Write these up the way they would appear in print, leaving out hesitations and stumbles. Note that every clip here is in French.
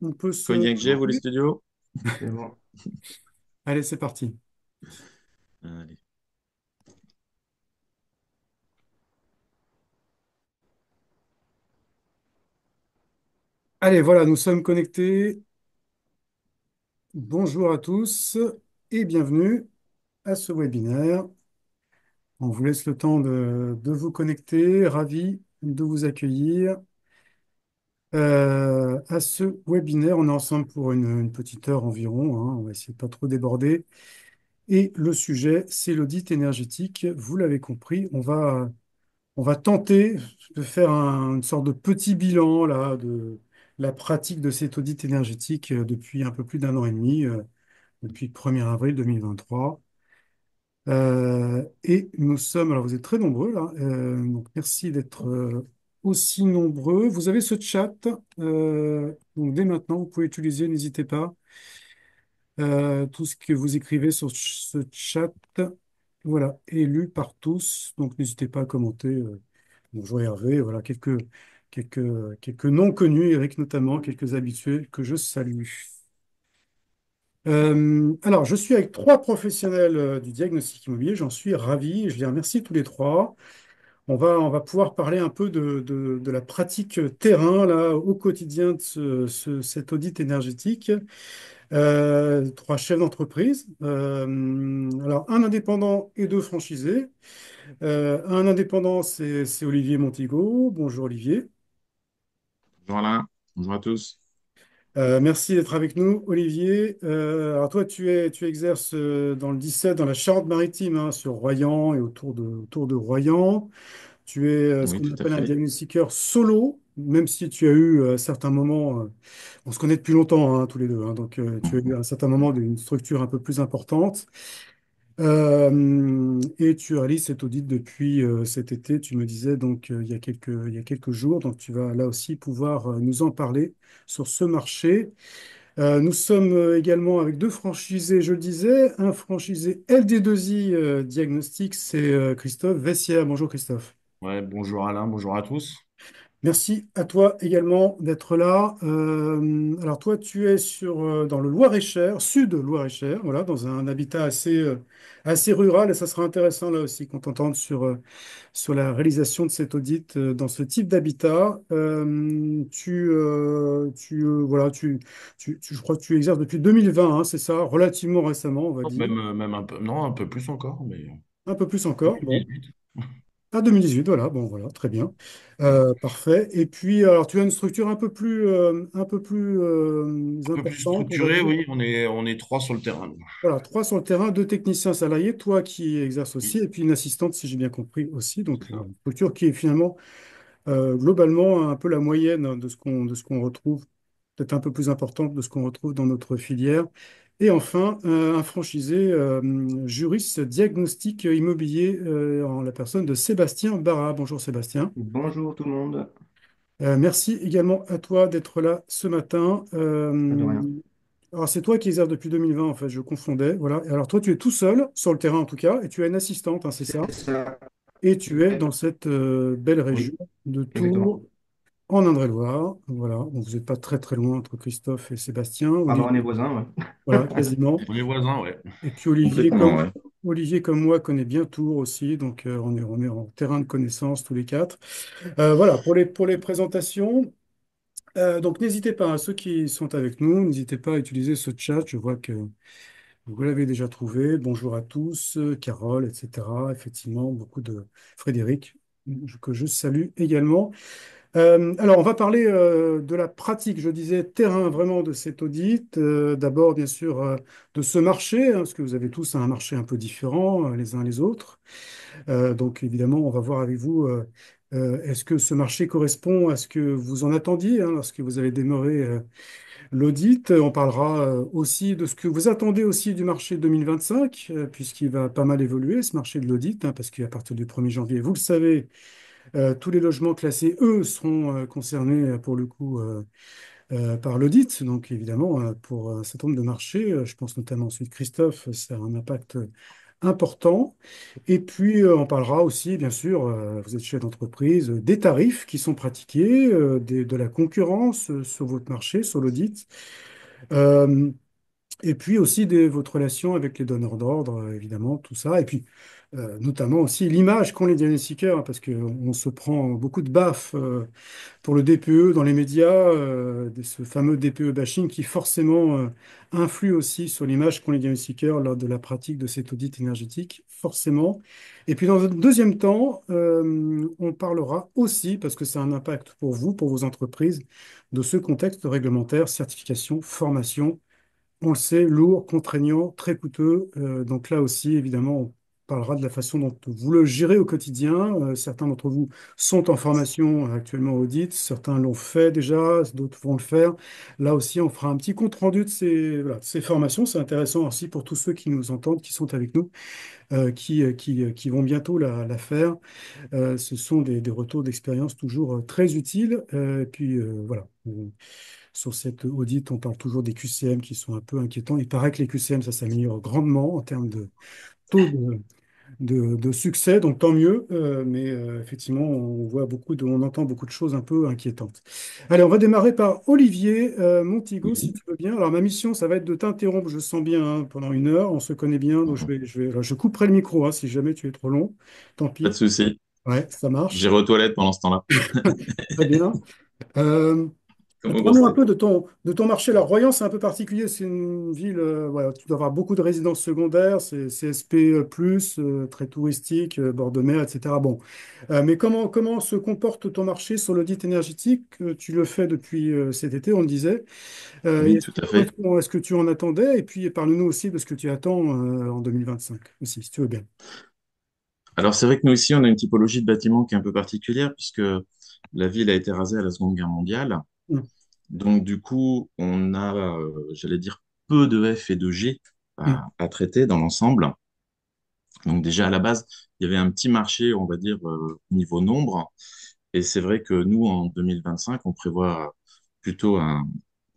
On peut se... Cognac G, vous les studios? C'est bon. Allez, c'est parti. Allez. Allez, voilà, nous sommes connectés. Bonjour à tous et bienvenue à ce webinaire. On vous laisse le temps de vous connecter. Ravi de vous accueillir à ce webinaire. On est ensemble pour une petite heure environ, hein. On va essayer de pas trop déborder. Et le sujet, c'est l'audit énergétique. Vous l'avez compris, on va tenter de faire une sorte de petit bilan là, de la pratique de cet audit énergétique depuis un peu plus d'un an et demi, depuis le 1er avril 2023. Et nous sommes, alors vous êtes très nombreux là, donc merci d'être aussi nombreux. Vous avez ce chat, donc dès maintenant, vous pouvez utiliser, n'hésitez pas, tout ce que vous écrivez sur ce chat, voilà, est lu par tous, donc n'hésitez pas à commenter. Bonjour Hervé, voilà, quelques noms connus, Eric notamment, quelques habitués que je salue. Alors, je suis avec trois professionnels du diagnostic immobilier, j'en suis ravi, et je les remercie tous les trois. On va pouvoir parler un peu de la pratique terrain là, au quotidien de cet audit énergétique. Trois chefs d'entreprise, alors un indépendant et deux franchisés. Un indépendant, c'est Olivier Montigo. Bonjour Olivier. Bonjour Alain, bonjour à tous. Merci d'être avec nous, Olivier. Alors toi, tu exerces dans le 17, dans la Charente-Maritime, hein, sur Royan et autour de Royan. Tu es ce Oui, qu'on tout à appelle un fait. diagnostiqueur solo, même si tu as eu à certains moments, on se connaît depuis longtemps, hein, tous les deux, hein, donc tu as eu à un certain moment une structure un peu plus importante. Et tu réalises cet audit depuis cet été, tu me disais donc il y a quelques jours, donc tu vas là aussi pouvoir nous en parler sur ce marché. Nous sommes également avec deux franchisés, je le disais, un franchisé LD2I Diagnostic, c'est Christophe Vessière. Bonjour Christophe. Ouais, bonjour Alain, bonjour à tous. Merci à toi également d'être là. Alors toi, tu es dans le Loir-et-Cher, sud Loir-et-Cher, voilà, dans un habitat assez rural, et ça sera intéressant là aussi qu'on t'entende sur la réalisation de cet audit dans ce type d'habitat. Voilà, je crois que tu exerces depuis 2020, hein, c'est ça, relativement récemment, on va Non, dire. même un peu, non, un peu plus encore, mais Un peu plus encore, bon. 2018. Ah, 2018, voilà, bon, voilà, très bien. Parfait. Et puis, alors, tu as une structure un peu plus Un peu plus importante, on va structuré, dire. oui, on est trois sur le terrain. Voilà, trois sur le terrain, deux techniciens salariés, toi qui exerces aussi, et puis une assistante, si j'ai bien compris aussi. C'est Donc, ça. une structure qui est finalement, globalement, un peu la moyenne de ce qu'on retrouve, peut-être un peu plus importante de ce qu'on retrouve dans notre filière. Et enfin, un franchisé juriste diagnostic immobilier en la personne de Sébastien Barra. Bonjour Sébastien. Bonjour tout le monde. Merci également à toi d'être là ce matin. Pas de rien. Alors c'est toi qui exerces depuis 2020, en fait, je confondais. Voilà. Et alors toi, tu es tout seul, sur le terrain en tout cas, et tu as une assistante, hein, c'est C'est ça? ça. Et tu es Ouais, dans cette belle région oui, de exactement. Tours, en Indre-et-Loire. Voilà. Donc vous n'êtes pas très très loin entre Christophe et Sébastien. Ah bah Olivier, on est voisins, ouais. voilà, quasiment. On est voisins, ouais. Et puis Olivier, Complètement, comme, ouais. Olivier, comme moi, connaît bien Tours aussi. Donc on est en terrain de connaissance tous les quatre. Voilà, pour les présentations. Donc n'hésitez pas, ceux qui sont avec nous, n'hésitez pas à utiliser ce chat. Je vois que vous l'avez déjà trouvé. Bonjour à tous, Carole, etc. Effectivement, beaucoup de Frédéric, que je salue également. Alors, on va parler de la pratique, je disais, terrain vraiment de cet audit. D'abord, bien sûr, de ce marché, hein, parce que vous avez tous un marché un peu différent les uns les autres. Donc, évidemment, on va voir avec vous, est-ce que ce marché correspond à ce que vous en attendiez hein, lorsque vous avez démarré l'audit. On parlera aussi de ce que vous attendez aussi du marché 2025, puisqu'il va pas mal évoluer, ce marché de l'audit, hein, parce qu'à partir du 1er janvier, vous le savez, tous les logements classés, eux, seront concernés pour le coup par l'audit. Donc, évidemment, pour un certain nombre de marchés, je pense notamment celui de Christophe, ça a un impact important. Et puis, on parlera aussi, bien sûr, vous êtes chef d'entreprise, des tarifs qui sont pratiqués, de la concurrence sur votre marché, sur l'audit. Euh, et puis aussi votre relation avec les donneurs d'ordre, évidemment, tout ça. Et puis, notamment aussi l'image qu'ont les diagnostiqueurs, hein, parce qu'on se prend beaucoup de baffes pour le DPE dans les médias, ce fameux DPE bashing qui forcément influe aussi sur l'image qu'ont les diagnostiqueurs lors de la pratique de cet audit énergétique, forcément. Et puis dans un deuxième temps, on parlera aussi, parce que c'est un impact pour vous, pour vos entreprises, de ce contexte réglementaire, certification, formation. On le sait, lourd, contraignant, très coûteux. Donc là aussi, évidemment, on parlera de la façon dont vous le gérez au quotidien. Certains d'entre vous sont en formation actuellement audit, certains l'ont fait déjà, d'autres vont le faire. Là aussi, on fera un petit compte-rendu de voilà, de ces formations. C'est intéressant aussi pour tous ceux qui nous entendent, qui sont avec nous, qui vont bientôt la faire. Ce sont des retours d'expérience toujours très utiles. Et puis voilà. Sur cette audit, on parle toujours des QCM qui sont un peu inquiétants. Il paraît que les QCM, ça s'améliore grandement en termes de taux de succès, donc tant mieux. Mais effectivement, on entend beaucoup de choses un peu inquiétantes. Allez, on va démarrer par Olivier Montigo, si Oui, tu veux bien. Alors, ma mission, ça va être de t'interrompre, je sens bien, hein, pendant 1 heure. On se connaît bien, donc alors, je couperai le micro, hein, si jamais tu es trop long. Tant pas de pis. souci. Ouais, ça marche. J'irai aux toilettes pendant ce temps-là. Très bien. Euh, Comme au Parle-nous un Bourset. peu de ton marché. Alors, Royan, c'est un peu particulier. C'est une ville, voilà, tu dois avoir beaucoup de résidences secondaires, c'est CSP+, très touristique, bord de mer, etc. Bon, mais comment se comporte ton marché sur l'audit énergétique? Tu le fais depuis cet été, on le disait. Oui, Est-ce tout qu'il à fait. correspond à ce que tu en attendais? Et puis, parle-nous aussi de ce que tu attends en 2025 aussi, si tu veux bien. Alors, c'est vrai que nous ici, on a une typologie de bâtiment qui est un peu particulière puisque la ville a été rasée à la Seconde Guerre mondiale. Hum, Donc, du coup, on a, j'allais dire, peu de F et de G hum, à traiter dans l'ensemble. Donc, déjà, à la base, il y avait un petit marché, on va dire, niveau nombre. Et c'est vrai que nous, en 2025, on prévoit plutôt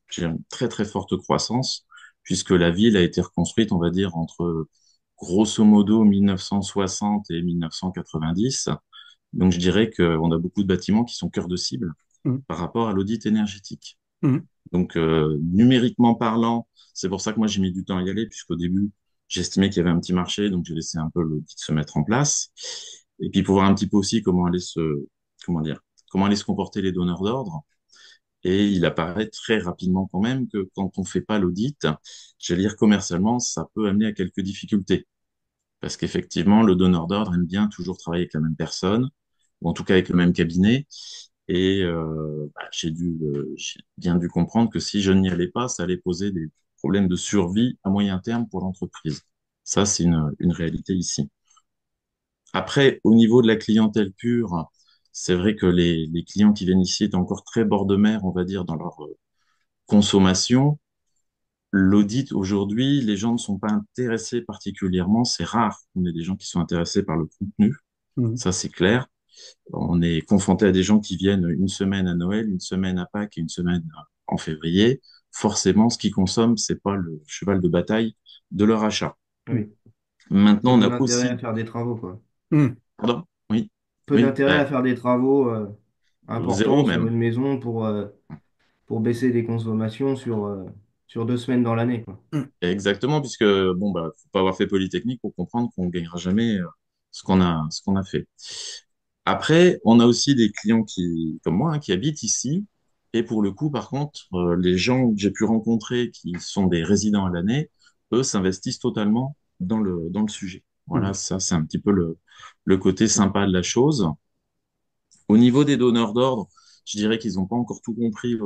j'ai une très, très forte croissance puisque la ville a été reconstruite, on va dire, entre grosso modo 1960 et 1990. Donc, je dirais qu'on a beaucoup de bâtiments qui sont cœur de cible hum, par rapport à l'audit énergétique. hum, Donc, numériquement parlant, c'est pour ça que moi, j'ai mis du temps à y aller, puisqu'au début, j'estimais qu'il y avait un petit marché, donc j'ai laissé un peu l'audit se mettre en place. Et puis, pour voir un petit peu aussi comment dire, comment allaient se comporter les donneurs d'ordre. Et il apparaît très rapidement quand même que quand on fait pas l'audit, j'allais dire commercialement, ça peut amener à quelques difficultés. Parce qu'effectivement, le donneur d'ordre aime bien toujours travailler avec la même personne, ou en tout cas avec le même cabinet. Et j'ai bien dû comprendre que si je n'y allais pas, ça allait poser des problèmes de survie à moyen terme pour l'entreprise. Ça, c'est une réalité ici. Après, au niveau de la clientèle pure, c'est vrai que les clients qui viennent ici étaient encore très bord de mer, on va dire, dans leur consommation. L'audit, aujourd'hui, les gens ne sont pas intéressés particulièrement. C'est rare qu'on ait des gens qui sont intéressés par le contenu. hum, Ça, c'est clair. On est confronté à des gens qui viennent une semaine à Noël, une semaine à Pâques et une semaine en février. Forcément, ce qu'ils consomment, c'est pas le cheval de bataille de leur achat. hum, Oui. Maintenant, Et on peu a d'intérêt à aussi, faire des travaux, quoi. hum, pardon, oui, Peu oui, d'intérêt à faire des travaux zéro importants sur même. une maison pour baisser des consommations sur 2 semaines dans l'année, quoi. hum, Exactement, puisque bon, bah, faut pas avoir fait Polytechnique pour comprendre qu'on gagnera jamais ce qu'on a fait. Après, on a aussi des clients comme moi, hein, qui habitent ici. Et pour le coup, par contre, les gens que j'ai pu rencontrer qui sont des résidents à l'année, eux s'investissent totalement dans le sujet. Voilà, hum, ça, c'est un petit peu le côté sympa de la chose. Au niveau des donneurs d'ordre, je dirais qu'ils n'ont pas encore tout compris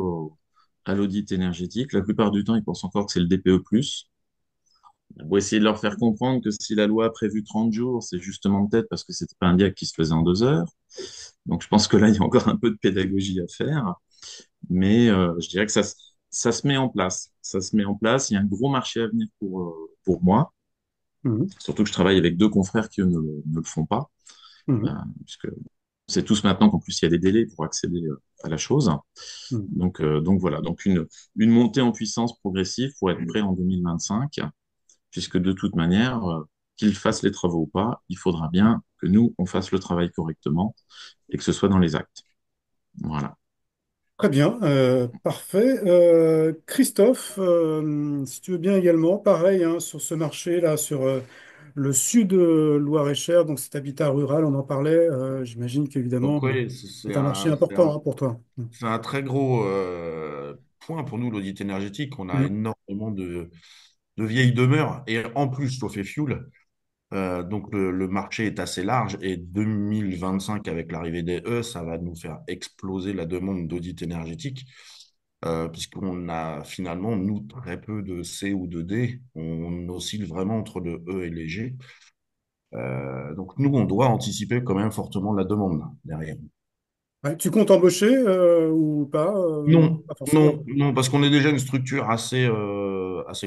à l'audit énergétique. La plupart du temps, ils pensent encore que c'est le DPE+. Pour essayer de leur faire comprendre que si la loi a prévu 30 jours, c'est justement peut-être parce que c'était pas un diag qui se faisait en 2 heures. Donc je pense que là, il y a encore un peu de pédagogie à faire. Mais je dirais que ça se met en place. Ça se met en place. Il y a un gros marché à venir pour moi. hum, Surtout que je travaille avec deux confrères qui eux, ne le font pas. Euh, hum, puisque c'est tous maintenant qu'en plus il y a des délais pour accéder à la chose. hum. Donc voilà, donc une montée en puissance progressive pour être prêt en 2025, puisque de toute manière, qu'ils fassent les travaux ou pas, il faudra bien que nous, on fasse le travail correctement et que ce soit dans les actes. Voilà. Très bien, parfait. Christophe, si tu veux bien également, pareil, hein, sur ce marché-là, sur le sud de Loire-et-Cher, donc cet habitat rural, on en parlait, j'imagine qu'évidemment, Donc oui, c'est un marché important hein, pour toi. c'est un très gros point pour nous, l'audit énergétique. On a Mm. énormément de vieilles demeures et en plus chauffé fuel. Donc le marché est assez large et 2025, avec l'arrivée des E, ça va nous faire exploser la demande d'audit énergétique, puisqu'on a finalement, nous, très peu de C ou de D. On oscille vraiment entre le E et les G. Donc nous, on doit anticiper quand même fortement la demande derrière. Ouais, tu comptes embaucher ou pas? Non, Pas forcément. non, parce qu'on est déjà une structure assez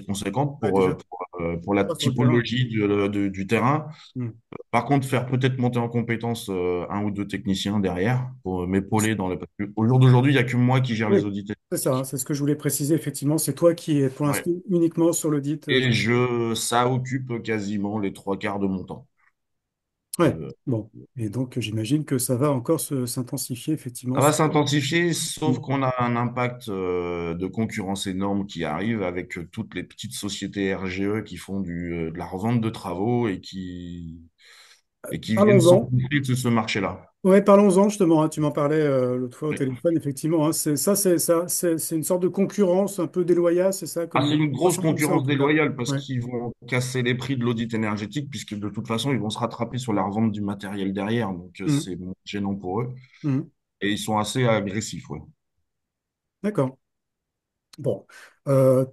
conséquente Ouais, déjà, pour la pas sur le terrain. typologie du terrain. Mm. Par contre, faire peut-être monter en compétence un ou deux techniciens derrière pour m'épauler dans le. Parce que au jour d'aujourd'hui, il n'y a que moi qui gère Oui, les audits c'est ça, hein, énergétiques. c'est ce que je voulais préciser, effectivement. C'est toi qui es pour Ouais. l'instant uniquement sur l'audit. Et ça occupe quasiment les trois quarts de mon temps. Ouais, Euh, bon. Et donc, j'imagine que ça va encore s'intensifier, effectivement. Ça va s'intensifier, sauf Mm. qu'on a un impact de concurrence énorme qui arrive avec toutes les petites sociétés RGE qui font de la revente de travaux et qui viennent Parlons-en. s'engouffrer de ce marché-là. Ouais, parlons-en justement, hein. Tu m'en parlais l'autre fois au téléphone, effectivement, hein. C'est une sorte de concurrence un peu déloyale, c'est ça, Ah, comme c'est une on grosse ressent comme ça en concurrence tout cas. déloyale parce Ouais. qu'ils vont casser les prix de l'audit énergétique puisque de toute façon, ils vont se rattraper sur la revente du matériel derrière. Donc, Mm. c'est gênant pour eux. Mm. Et ils sont assez agressifs, ouais. D'accord. Bon,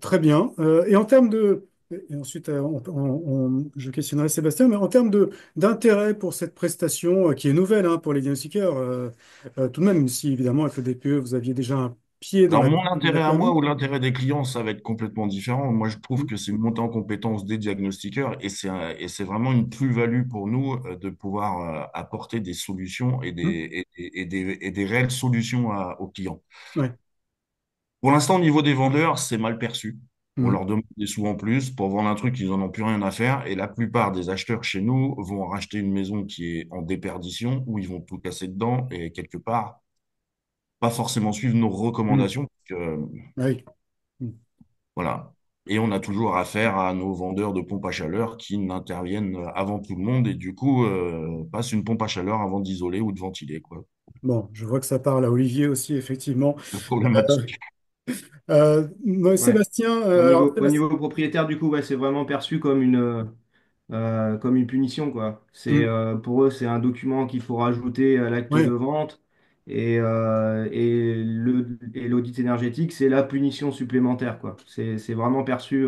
très bien. Et en termes de, et ensuite, je questionnerai Sébastien, mais en termes de d'intérêt pour cette prestation qui est nouvelle hein, pour les diagnostiqueurs, tout de même, si évidemment avec le DPE vous aviez déjà un pied dans Alors, la mon de la intérêt à moi thermique. ou l'intérêt des clients, ça va être complètement différent. Moi, je trouve Mm. que c'est une montée en compétence des diagnostiqueurs et c'est vraiment une plus-value pour nous de pouvoir apporter des solutions Mm. et des réelles solutions aux clients. Ouais. Pour l'instant, au niveau des vendeurs, c'est mal perçu. On Mm. leur demande des sous en plus pour vendre un truc, ils n'en ont plus rien à faire. Et la plupart des acheteurs chez nous vont racheter une maison qui est en déperdition, où ils vont tout casser dedans et quelque part, pas forcément suivre nos Mm. recommandations. Oui. Mm. Voilà. Et on a toujours affaire à nos vendeurs de pompes à chaleur qui n'interviennent avant tout le monde et du coup passent une pompe à chaleur avant d'isoler ou de ventiler, quoi. Bon, je vois que ça parle à Olivier aussi, effectivement. C'est Euh, problématique. Ouais. Sébastien, alors Au Sébastien. niveau propriétaire, du coup, ouais, c'est vraiment perçu comme une punition, quoi. Mm. Pour eux, c'est un document qu'il faut rajouter à l'acte de Ouais. vente. Et l'audit énergétique, c'est la punition supplémentaire, quoi. C'est vraiment perçu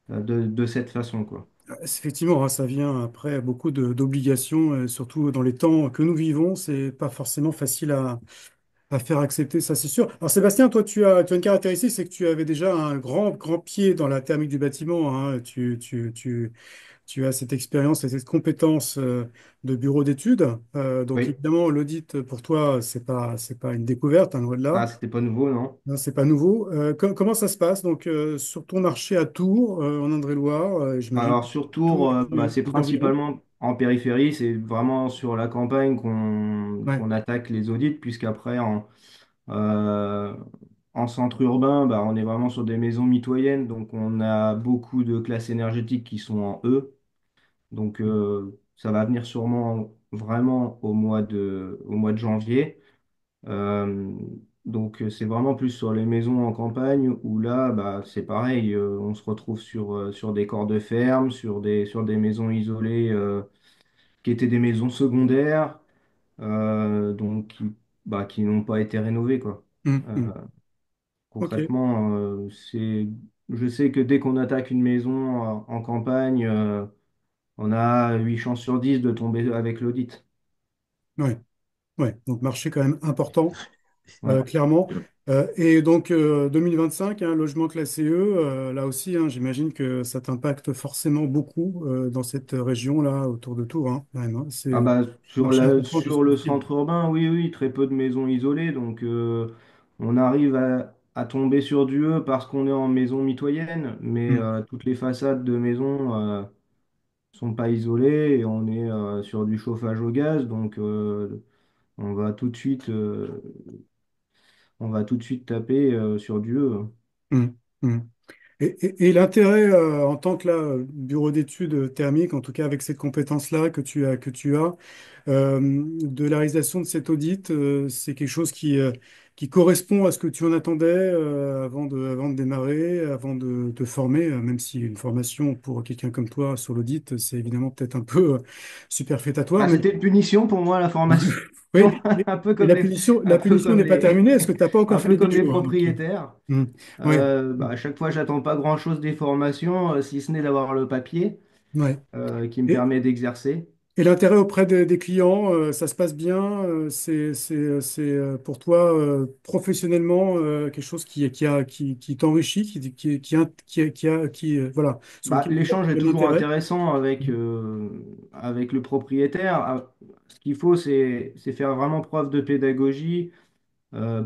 de cette façon, quoi. Effectivement, hein, ça vient après beaucoup d'obligations, surtout dans les temps que nous vivons, c'est pas forcément facile à faire accepter, ça c'est sûr. Alors Sébastien, toi tu as une caractéristique, c'est que tu avais déjà un grand pied dans la thermique du bâtiment, hein. Tu as cette expérience et cette compétence de bureau d'études. Donc Oui. évidemment, l'audit pour toi, c'est pas une découverte, hein, loin de là. Ah, c'était pas nouveau, non? Non, c'est pas nouveau. Comment ça se passe donc sur ton marché à Tours, en Indre-et-Loire, j'imagine Alors, sur tout Tours, bah, c'est les environs. principalement en périphérie. C'est vraiment sur la campagne Ouais. qu'on attaque les audits, puisqu'après, Euh, en centre urbain, bah, on est vraiment sur des maisons mitoyennes, donc on a beaucoup de classes énergétiques qui sont en E. Donc ça va venir sûrement vraiment au mois de janvier. Euh, donc c'est vraiment plus sur les maisons en campagne où là, bah, c'est pareil, on se retrouve sur des corps de ferme, sur des maisons isolées qui étaient des maisons secondaires, donc qui n'ont pas été rénovées, quoi. Hum, Euh, hum. Ok. Concrètement, je sais que dès qu'on attaque une maison en campagne, on a 8 chances sur 10 de tomber avec l'audit. Ouais. Ouais. Donc marché quand même important, Ouais. clairement. Et donc 2025, hein, logement classé E, là aussi, hein, j'imagine que ça t'impacte forcément beaucoup dans cette région-là autour de Tours, hein, quand même, hein. C'est Ah un bah, marché important qui se sur le profile. centre urbain, oui, oui, très peu de maisons isolées. Donc, on arrive à tomber sur du E parce qu'on est en maison mitoyenne. Mais Hum. toutes les façades de maisons sont pas isolés et on est sur du chauffage au gaz, donc on va tout de suite, on va tout de suite taper sur du E. Hum, hum. Et l'intérêt en tant que là, bureau d'études thermiques, en tout cas avec cette compétence-là que tu as, de la réalisation de cet audit, c'est quelque chose qui correspond à ce que tu en attendais avant de démarrer, avant de te former, même si une formation pour quelqu'un comme toi sur l'audit, c'est évidemment peut-être un peu superfétatoire, Ah, mais c'était une punition pour moi, la formation. oui, mais, Un peu mais comme la les, punition, un la peu punition comme n'est pas les, terminée. Est-ce que tu n'as pas encore un fait peu les comme les débuts, hein, donc, propriétaires. hmm, ouais, Bah, à chaque fois, j'attends pas grand-chose des formations, si ce n'est d'avoir le papier ouais. qui me Et, permet d'exercer. et l'intérêt auprès des clients, ça se passe bien. C'est pour toi professionnellement quelque chose qui t'enrichit, voilà, sur Bah, lequel tu as l'échange est de toujours l'intérêt. intéressant avec le propriétaire. Ce qu'il faut, c'est faire vraiment preuve de pédagogie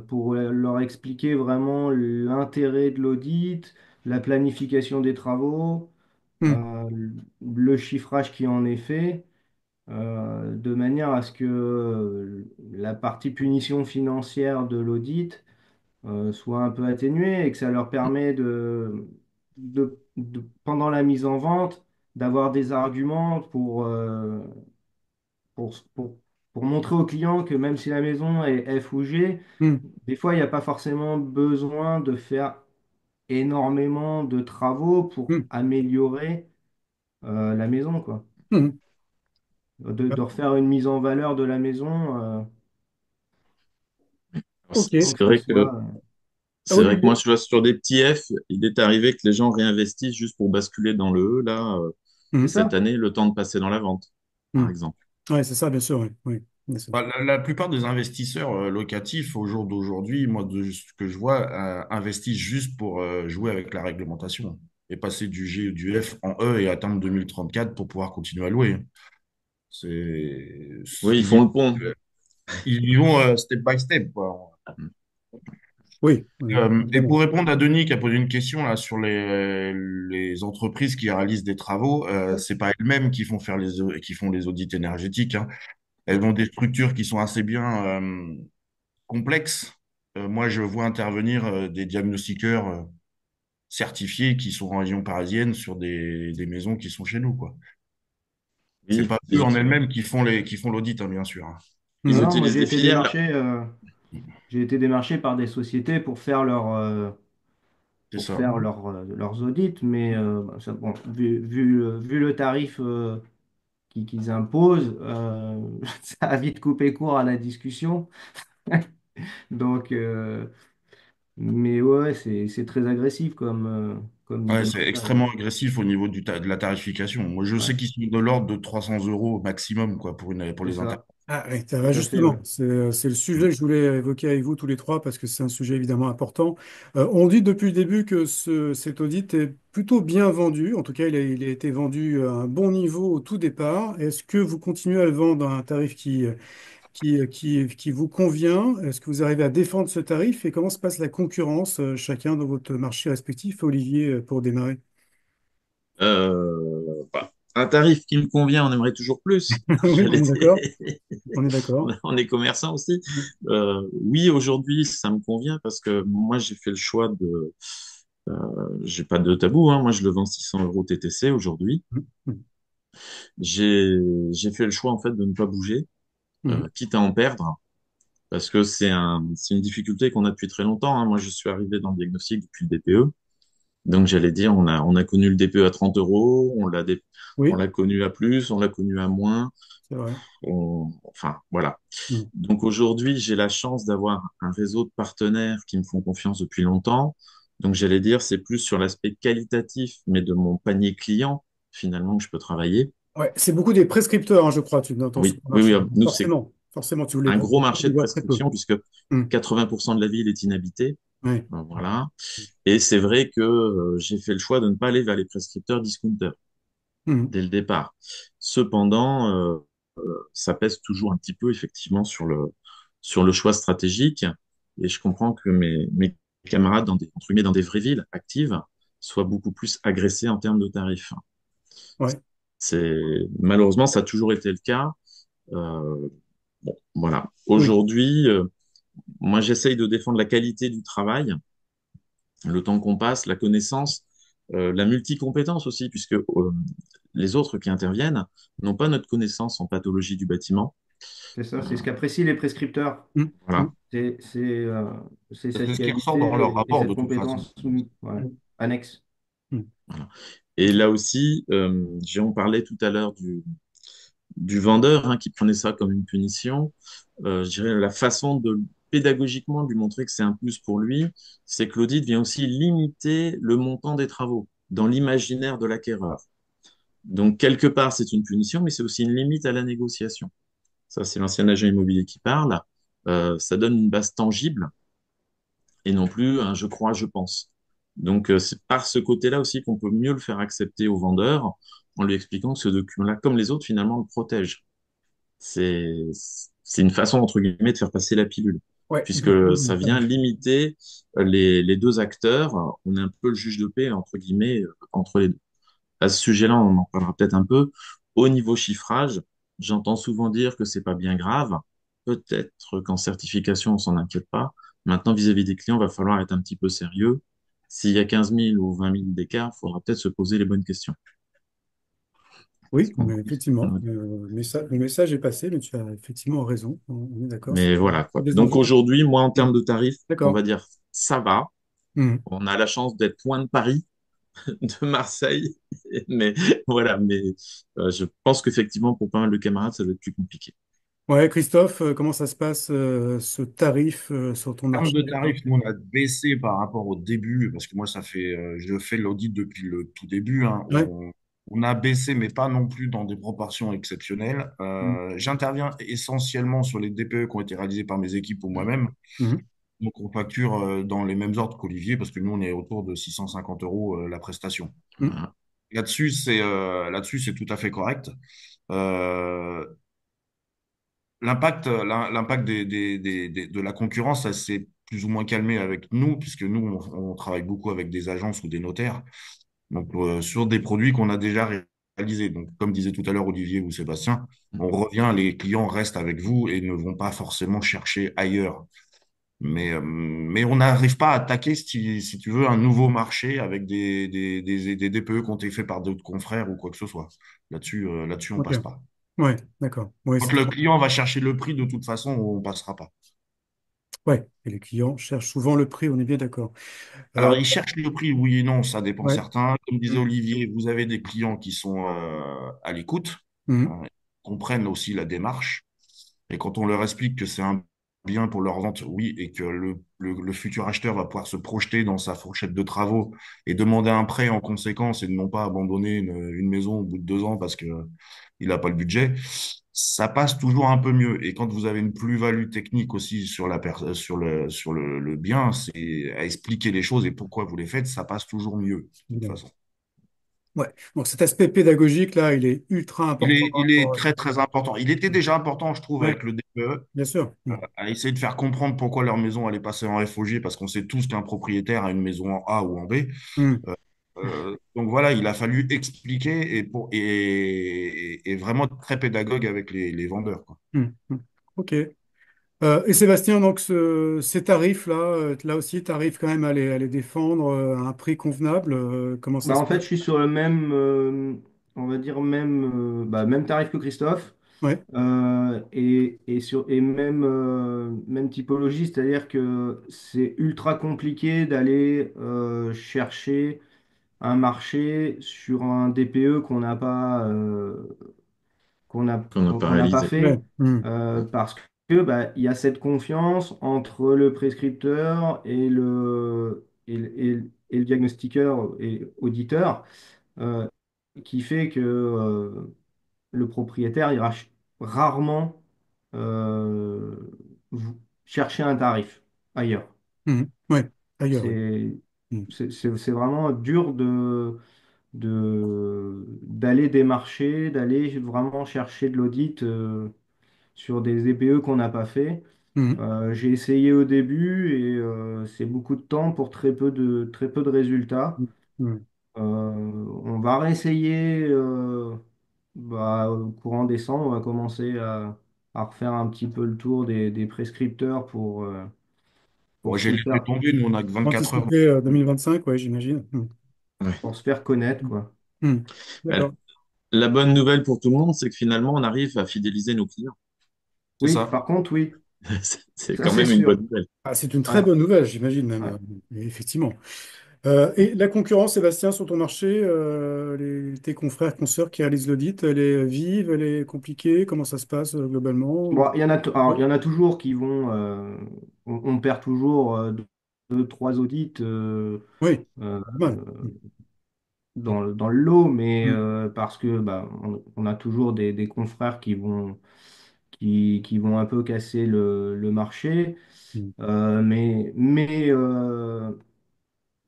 pour leur expliquer vraiment l'intérêt de l'audit, la planification des travaux, Hmm, euh, le chiffrage qui en est fait, de manière à ce que la partie punition financière de l'audit soit un peu atténuée et que ça leur permet pendant la mise en vente, d'avoir des arguments pour, pour montrer au client que même si la maison est F ou G, hmm, des fois, il n'y a pas forcément besoin de faire énormément de travaux pour hmm, améliorer la maison, quoi. hmm. De refaire une mise en valeur de la maison Alors, Ok. sans que ce soit... Ah, c'est vrai que moi, Olivier. je vois sur des petits F, il est arrivé que les gens réinvestissent juste pour basculer dans le E, là, C'est Hmm, cette ça. année, le temps de passer dans la vente, hmm. par exemple. Ouais, c'est ça, bien sûr. Oui, oui, bien sûr. Bah, la plupart des investisseurs locatifs au jour d'aujourd'hui, moi, de ce que je vois, investissent juste pour jouer avec la réglementation et passer du G ou du F en E et atteindre 2034 pour pouvoir continuer à louer. C'est, Oui, ils ils font y, le pont. ils y vont step by step, quoi. Oui, oui, Et évidemment. pour répondre à Denis qui a posé une question là sur les entreprises qui réalisent des travaux, c'est pas elles-mêmes qui font qui font les audits énergétiques, hein. Elles ont des structures qui sont assez bien complexes. Moi, je vois intervenir des diagnostiqueurs certifiés qui sont en région parisienne sur des maisons qui sont chez nous, quoi. C'est Oui, pas eux en elles-mêmes qui font l'audit, hein, bien sûr, hein. ils Hmm, Non, moi utilisent des filiales, j'ai été démarché par des sociétés C'est pour ça. faire leurs audits, mais bon, vu le tarif qu'ils imposent, ça a vite coupé court à la discussion. Donc, mais ouais, c'est très agressif comme Ouais, c'est démarchage. extrêmement agressif au niveau de la tarification. Moi, je Ouais, sais qu'ils sont de l'ordre de 300 euros au maximum, quoi, pour c'est les internes. ça, Ah, oui, tout à fait, ouais. justement, c'est le sujet que je voulais évoquer avec vous tous les trois parce que c'est un sujet évidemment important. On dit depuis le début que cet audit est plutôt bien vendu. En tout cas, il a été vendu à un bon niveau au tout départ. Est-ce que vous continuez à le vendre à un tarif qui vous convient? Est-ce que vous arrivez à défendre ce tarif? Et comment se passe la concurrence, chacun dans votre marché respectif? Olivier, pour démarrer. Bah, un tarif qui me convient, on aimerait toujours plus. Oui, on J'allais est d'accord. dire. On est d'accord. On est commerçant aussi. Oui, aujourd'hui, ça me convient parce que moi, j'ai fait le choix de. J'ai pas de tabou, hein. Moi, je le vends 600 euros TTC aujourd'hui. Mhm. J'ai, j'ai fait le choix, en fait, de ne pas bouger, Mhm. quitte à en perdre, parce que c'est une difficulté qu'on a depuis très longtemps, hein. Moi, je suis arrivé dans le diagnostic depuis le DPE. Donc, j'allais dire, on a connu le DPE à 30 euros, on Oui, l'a connu à plus, on l'a connu à moins. c'est vrai. Enfin, voilà. Mhm. Donc aujourd'hui, j'ai la chance d'avoir un réseau de partenaires qui me font confiance depuis longtemps. Donc j'allais dire, c'est plus sur l'aspect qualitatif, mais de mon panier client, finalement, que je peux travailler. Ouais, c'est beaucoup des prescripteurs, hein, je crois, dans ce Oui, oui, marché. oui. Nous, c'est Forcément, forcément, tu un gros marché les de vois très peu. prescription puisque Hmm. 80% de la ville est inhabitée. Ouais. Voilà. Et c'est vrai que j'ai fait le choix de ne pas aller vers les prescripteurs discounters Hmm. dès le départ. Cependant, ça pèse toujours un petit peu effectivement sur le choix stratégique. Et je comprends que mes camarades entre guillemets, dans des vraies villes actives soient beaucoup plus agressés en termes de tarifs. Ouais. Malheureusement, ça a toujours été le cas. Euh, bon, voilà. Oui, Aujourd'hui, moi, j'essaye de défendre la qualité du travail, le temps qu'on passe, la connaissance, la multicompétence aussi, puisque les autres qui interviennent n'ont pas notre connaissance en pathologie du bâtiment. C'est ça, Euh, c'est ce qu'apprécient les prescripteurs. mm, mm, voilà. C'est c'est, euh, c'est C'est cette ce qui ressort dans qualité leur et rapport cette de toute façon. compétence ouais, annexe. mm. Voilà. Et là aussi, on parlait tout à l'heure du vendeur qui prenait ça comme une punition. Je dirais la façon de pédagogiquement lui montrer que c'est un plus pour lui, c'est que l'audit vient aussi limiter le montant des travaux dans l'imaginaire de l'acquéreur. Donc, quelque part, c'est une punition, mais c'est aussi une limite à la négociation. Ça, c'est l'ancien agent immobilier qui parle. Ça donne une base tangible et non plus un je crois, je pense. Donc, c'est par ce côté-là aussi qu'on peut mieux le faire accepter au vendeur en lui expliquant que ce document-là, comme les autres, finalement, le protège. C'est, c'est une façon, entre guillemets, de faire passer la pilule, Ouais, puisque ça vient limiter les deux acteurs. On est un peu le juge de paix, entre guillemets, entre les deux. À ce sujet-là, on en parlera peut-être un peu. Au niveau chiffrage, j'entends souvent dire que c'est pas bien grave. Peut-être qu'en certification, on s'en inquiète pas. Maintenant, vis-à-vis des clients, il va falloir être un petit peu sérieux. S'il y a 15 000 ou 20 000 d'écart, il faudra peut-être se poser les bonnes questions. oui, mais effectivement, le message est passé, mais tu as effectivement raison. On est d'accord, Mais voilà, c'est quoi. des Donc enjeux. aujourd'hui, moi, en Mm. termes de tarifs, on D'accord. va dire ça va. Mm. On a la chance d'être loin de Paris, de Marseille. Mais voilà, mais je pense qu'effectivement, pour pas mal de camarades, ça va être plus compliqué. Ouais, Christophe, comment ça se passe, ce tarif, sur ton En termes marché? de tarifs, nous, on a baissé par rapport au début, parce que moi, je fais l'audit depuis le tout début, hein. Ouais. On a baissé, mais pas non plus dans des proportions exceptionnelles. Mm. J'interviens essentiellement sur les DPE qui ont été réalisés par mes équipes ou moi-même. Mhm. Donc, on facture dans les mêmes ordres qu'Olivier, parce que nous, on est autour de 650 euros la prestation. Mm. Voilà. Là-dessus, c'est tout à fait correct. Euh, l'impact de la concurrence, ça s'est plus ou moins calmé avec nous, puisque nous, on travaille beaucoup avec des agences ou des notaires, donc sur des produits qu'on a déjà réalisés. Donc, comme disait tout à l'heure Olivier ou Sébastien, on revient, les clients restent avec vous et ne vont pas forcément chercher ailleurs. Mais on n'arrive pas à attaquer, si tu veux, un nouveau marché avec des DPE qui ont été faits par d'autres confrères ou quoi que ce soit. Là-dessus, on Ok. passe pas. Ouais, d'accord. Ouais, Quand c'est le ça. client va chercher le prix, de toute façon, on passera pas. Ouais. Et les clients cherchent souvent le prix, on est bien d'accord. Euh, Alors, ils cherchent le prix, oui et non, ça dépend ouais. certains. Comme disait Mm. Olivier, vous avez des clients qui sont à l'écoute, Mhm. hein, comprennent aussi la démarche. Et quand on leur explique que c'est un bien pour leur vente, oui, et que le futur acheteur va pouvoir se projeter dans sa fourchette de travaux et demander un prêt en conséquence et de non pas abandonner une maison au bout de 2 ans parce que il n'a pas le budget, ça passe toujours un peu mieux. Et quand vous avez une plus-value technique aussi sur le bien, c'est à expliquer les choses et pourquoi vous les faites, ça passe toujours mieux, de toute Bien. façon. Ouais. Donc cet aspect pédagogique là, il est ultra Il important est, il est dans très, très important. Il était déjà important, je trouve, ouais, avec le DPE. bien sûr. À essayer de faire comprendre pourquoi leur maison allait passer en FOG, parce qu'on sait tous qu'un propriétaire a une maison en A ou en B. Mm. Donc voilà, il a fallu expliquer et vraiment être très pédagogue avec les vendeurs, quoi. Mm. Mm. Ok. Et Sébastien, donc ces tarifs-là, là aussi, tu arrives quand même à les défendre à un prix convenable. Comment ça Bah, se en fait, je passe? suis sur le même, on va dire, même tarif que Christophe. Ouais. Et même typologie, c'est-à-dire que c'est ultra compliqué d'aller chercher un marché sur un DPE Qu'on n'a pas qu'on n'a pas réalisé. Ouais. fait, Mm. parce que bah, il y a cette confiance entre le prescripteur et le diagnostiqueur et auditeur, euh, qui fait que le propriétaire ira rarement euh, chercher un tarif ailleurs. Mm. Ouais. Ailleurs, oui. C'est Mm. c'est vraiment dur d'aller démarcher, d'aller vraiment chercher de l'audit sur des EPE qu'on n'a pas fait. Mm. J'ai essayé au début et c'est beaucoup de temps pour très peu de résultats. Mm. On va réessayer Bah, au courant décembre, on va commencer à refaire un petit peu le tour des prescripteurs Bon, pour j'ai se laissé faire, tomber, nous on a que 24 heures. Anticiper 2025, ouais, j'imagine. Ouais. pour se faire connaître, quoi. Hmm. Euh, D'accord. La bonne nouvelle pour tout le monde, c'est que finalement, on arrive à fidéliser nos clients. C'est Oui, ça. par contre, oui, C'est ça quand c'est même une bonne sûr. nouvelle. Ah, c'est une très Ouais, bonne nouvelle, j'imagine même, ouais. effectivement. Et la concurrence, Sébastien, sur ton marché, tes confrères, consoeurs qui réalisent l'audit, elle est vive, elle est compliquée, comment ça se passe globalement? Bon, alors, il y en a toujours qui vont. On perd toujours deux, trois audits Oui, euh, normal. dans le lot, mais Hmm. parce que bah, on a toujours des confrères qui vont un peu casser le marché. Hmm. Mais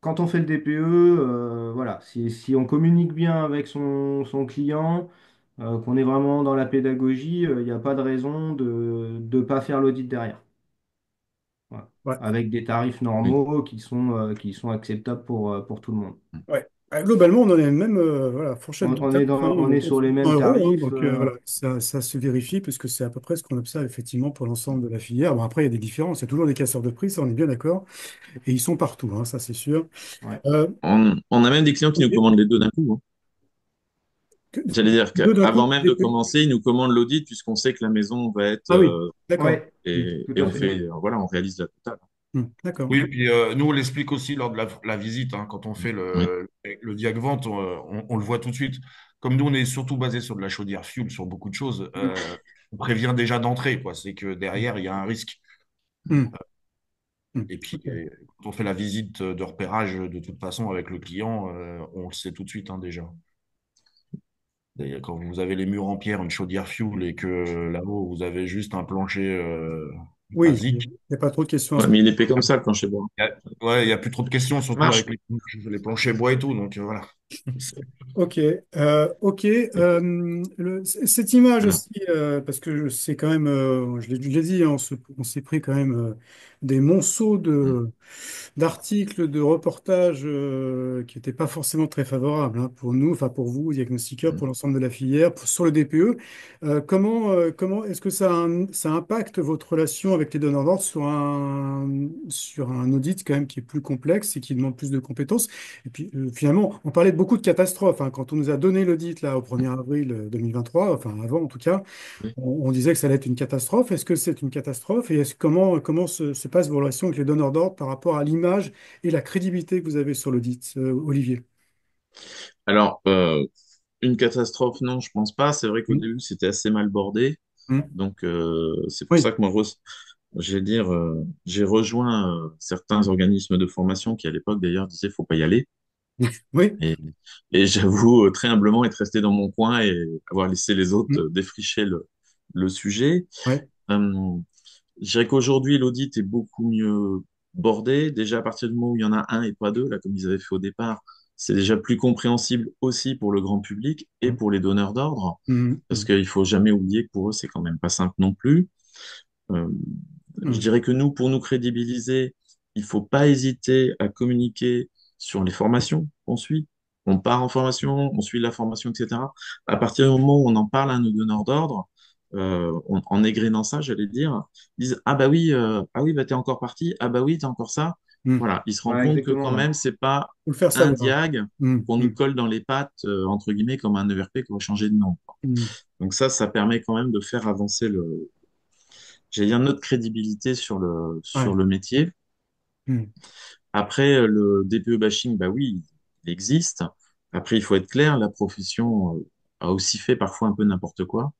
quand on fait le DPE, voilà, si on communique bien avec son client, qu'on est vraiment dans la pédagogie, il n'y a pas de raison de ne pas faire l'audit derrière. Voilà. Ouais, Avec des tarifs Oui. normaux qui sont acceptables pour tout le monde. ouais. Globalement, on en est même voilà, fourchette de taille, hein, On est autour sur de les 100 mêmes euros. Hein, tarifs. donc voilà, ça se vérifie puisque c'est à peu près ce qu'on observe effectivement pour l'ensemble de la filière. Bon, après, il y a des différences, il y a toujours des casseurs de prix, ça on est bien d'accord, et ils sont partout, hein, ça c'est sûr. Ouais. Euh, On a même des clients qui nous ok. commandent les deux d'un coup, hein. Que- J'allais dire Deux d'un coup, qu'avant même de commencer, ils nous commandent l'audit puisqu'on sait que la maison va être ah oui, d'accord. Tout et à on fait. fait voilà, on réalise la totale. D'accord. Oui, puis nous on l'explique aussi lors de la visite, hein, quand on fait Oui. le diag-vente, on le voit tout de suite. Comme nous on est surtout basé sur de la chaudière fuel, sur beaucoup de choses, on prévient déjà d'entrée, quoi. C'est que derrière il y a un risque. Hmm. Hmm. Et puis Ok. quand on fait la visite de repérage, de toute façon avec le client, on le sait tout de suite, hein, déjà. D'ailleurs, quand vous avez les murs en pierre, une chaudière fuel et que là-haut vous avez juste un plancher Oui, il basique. n'y a pas trop de questions à Ouais, se mais poser. il est épais comme ça le plancher bois. Ouais, il n'y a plus trop de questions, Ça surtout marche. avec les planchers bois et tout. Donc voilà. Ok, ok. Cette image Voilà. aussi, parce que c'est quand même, je l'ai dit, hein, on s'est pris quand même des monceaux d'articles, de reportages qui n'étaient pas forcément très favorables hein, pour nous, enfin pour vous, diagnostiqueurs, pour l'ensemble de la filière, sur le DPE. Comment est-ce que ça impacte votre relation avec les donneurs d'ordre sur un audit quand même qui est plus complexe et qui demande plus de compétences? Et puis finalement, on parlait de beaucoup de catastrophes. Hein. Quand on nous a donné l'audit là au 1er avril 2023, enfin avant en tout cas, Oui. on disait que ça allait être une catastrophe. Est-ce que c'est une catastrophe? Et comment se passent vos relations avec les donneurs d'ordre par rapport à l'image et la crédibilité que vous avez sur l'audit, Olivier? Alors, une catastrophe, non, je pense pas. C'est vrai qu'au Hmm. début, c'était assez mal bordé. Hmm. Donc, c'est pour Oui, ça que moi, je vais dire, j'ai rejoint certains organismes de formation qui, à l'époque, d'ailleurs, disaient faut pas y aller. oui. Et, et j'avoue très humblement être resté dans mon coin et avoir laissé les autres Hmm. défricher le sujet. Ouais. Euh, je dirais qu'aujourd'hui, l'audit est beaucoup mieux bordé. Déjà, à partir du moment où il y en a un et pas deux, là, comme ils avaient fait au départ, c'est déjà plus compréhensible aussi pour le grand public et Hmm. pour les donneurs d'ordre, Hmm. parce qu'il faut jamais oublier que pour eux, c'est quand même pas simple non plus. Euh, je Hmm. dirais que nous, pour nous crédibiliser, il faut pas hésiter à communiquer sur les formations qu'on suit. On part en formation, on suit la formation, etc. À partir du moment où on en parle à nos donneurs d'ordre, en égrénant ça, j'allais dire, ils disent, ah oui, bah t'es encore parti, ah bah oui, t'es encore ça. Hmm. Voilà, ils se rendent Ouais, compte que quand exactement. Ouais. même, c'est pas Faut le faire un savoir. diag Hmm. qu'on Hmm. nous colle dans les pattes, entre guillemets, comme un ERP qui va changer de nom, quoi. Hmm. Donc ça permet quand même de faire avancer j'allais dire notre crédibilité sur Ouais. le métier. Hmm. Après, le DPE bashing, bah oui, il existe. Après, il faut être clair, la profession a aussi fait parfois un peu n'importe quoi.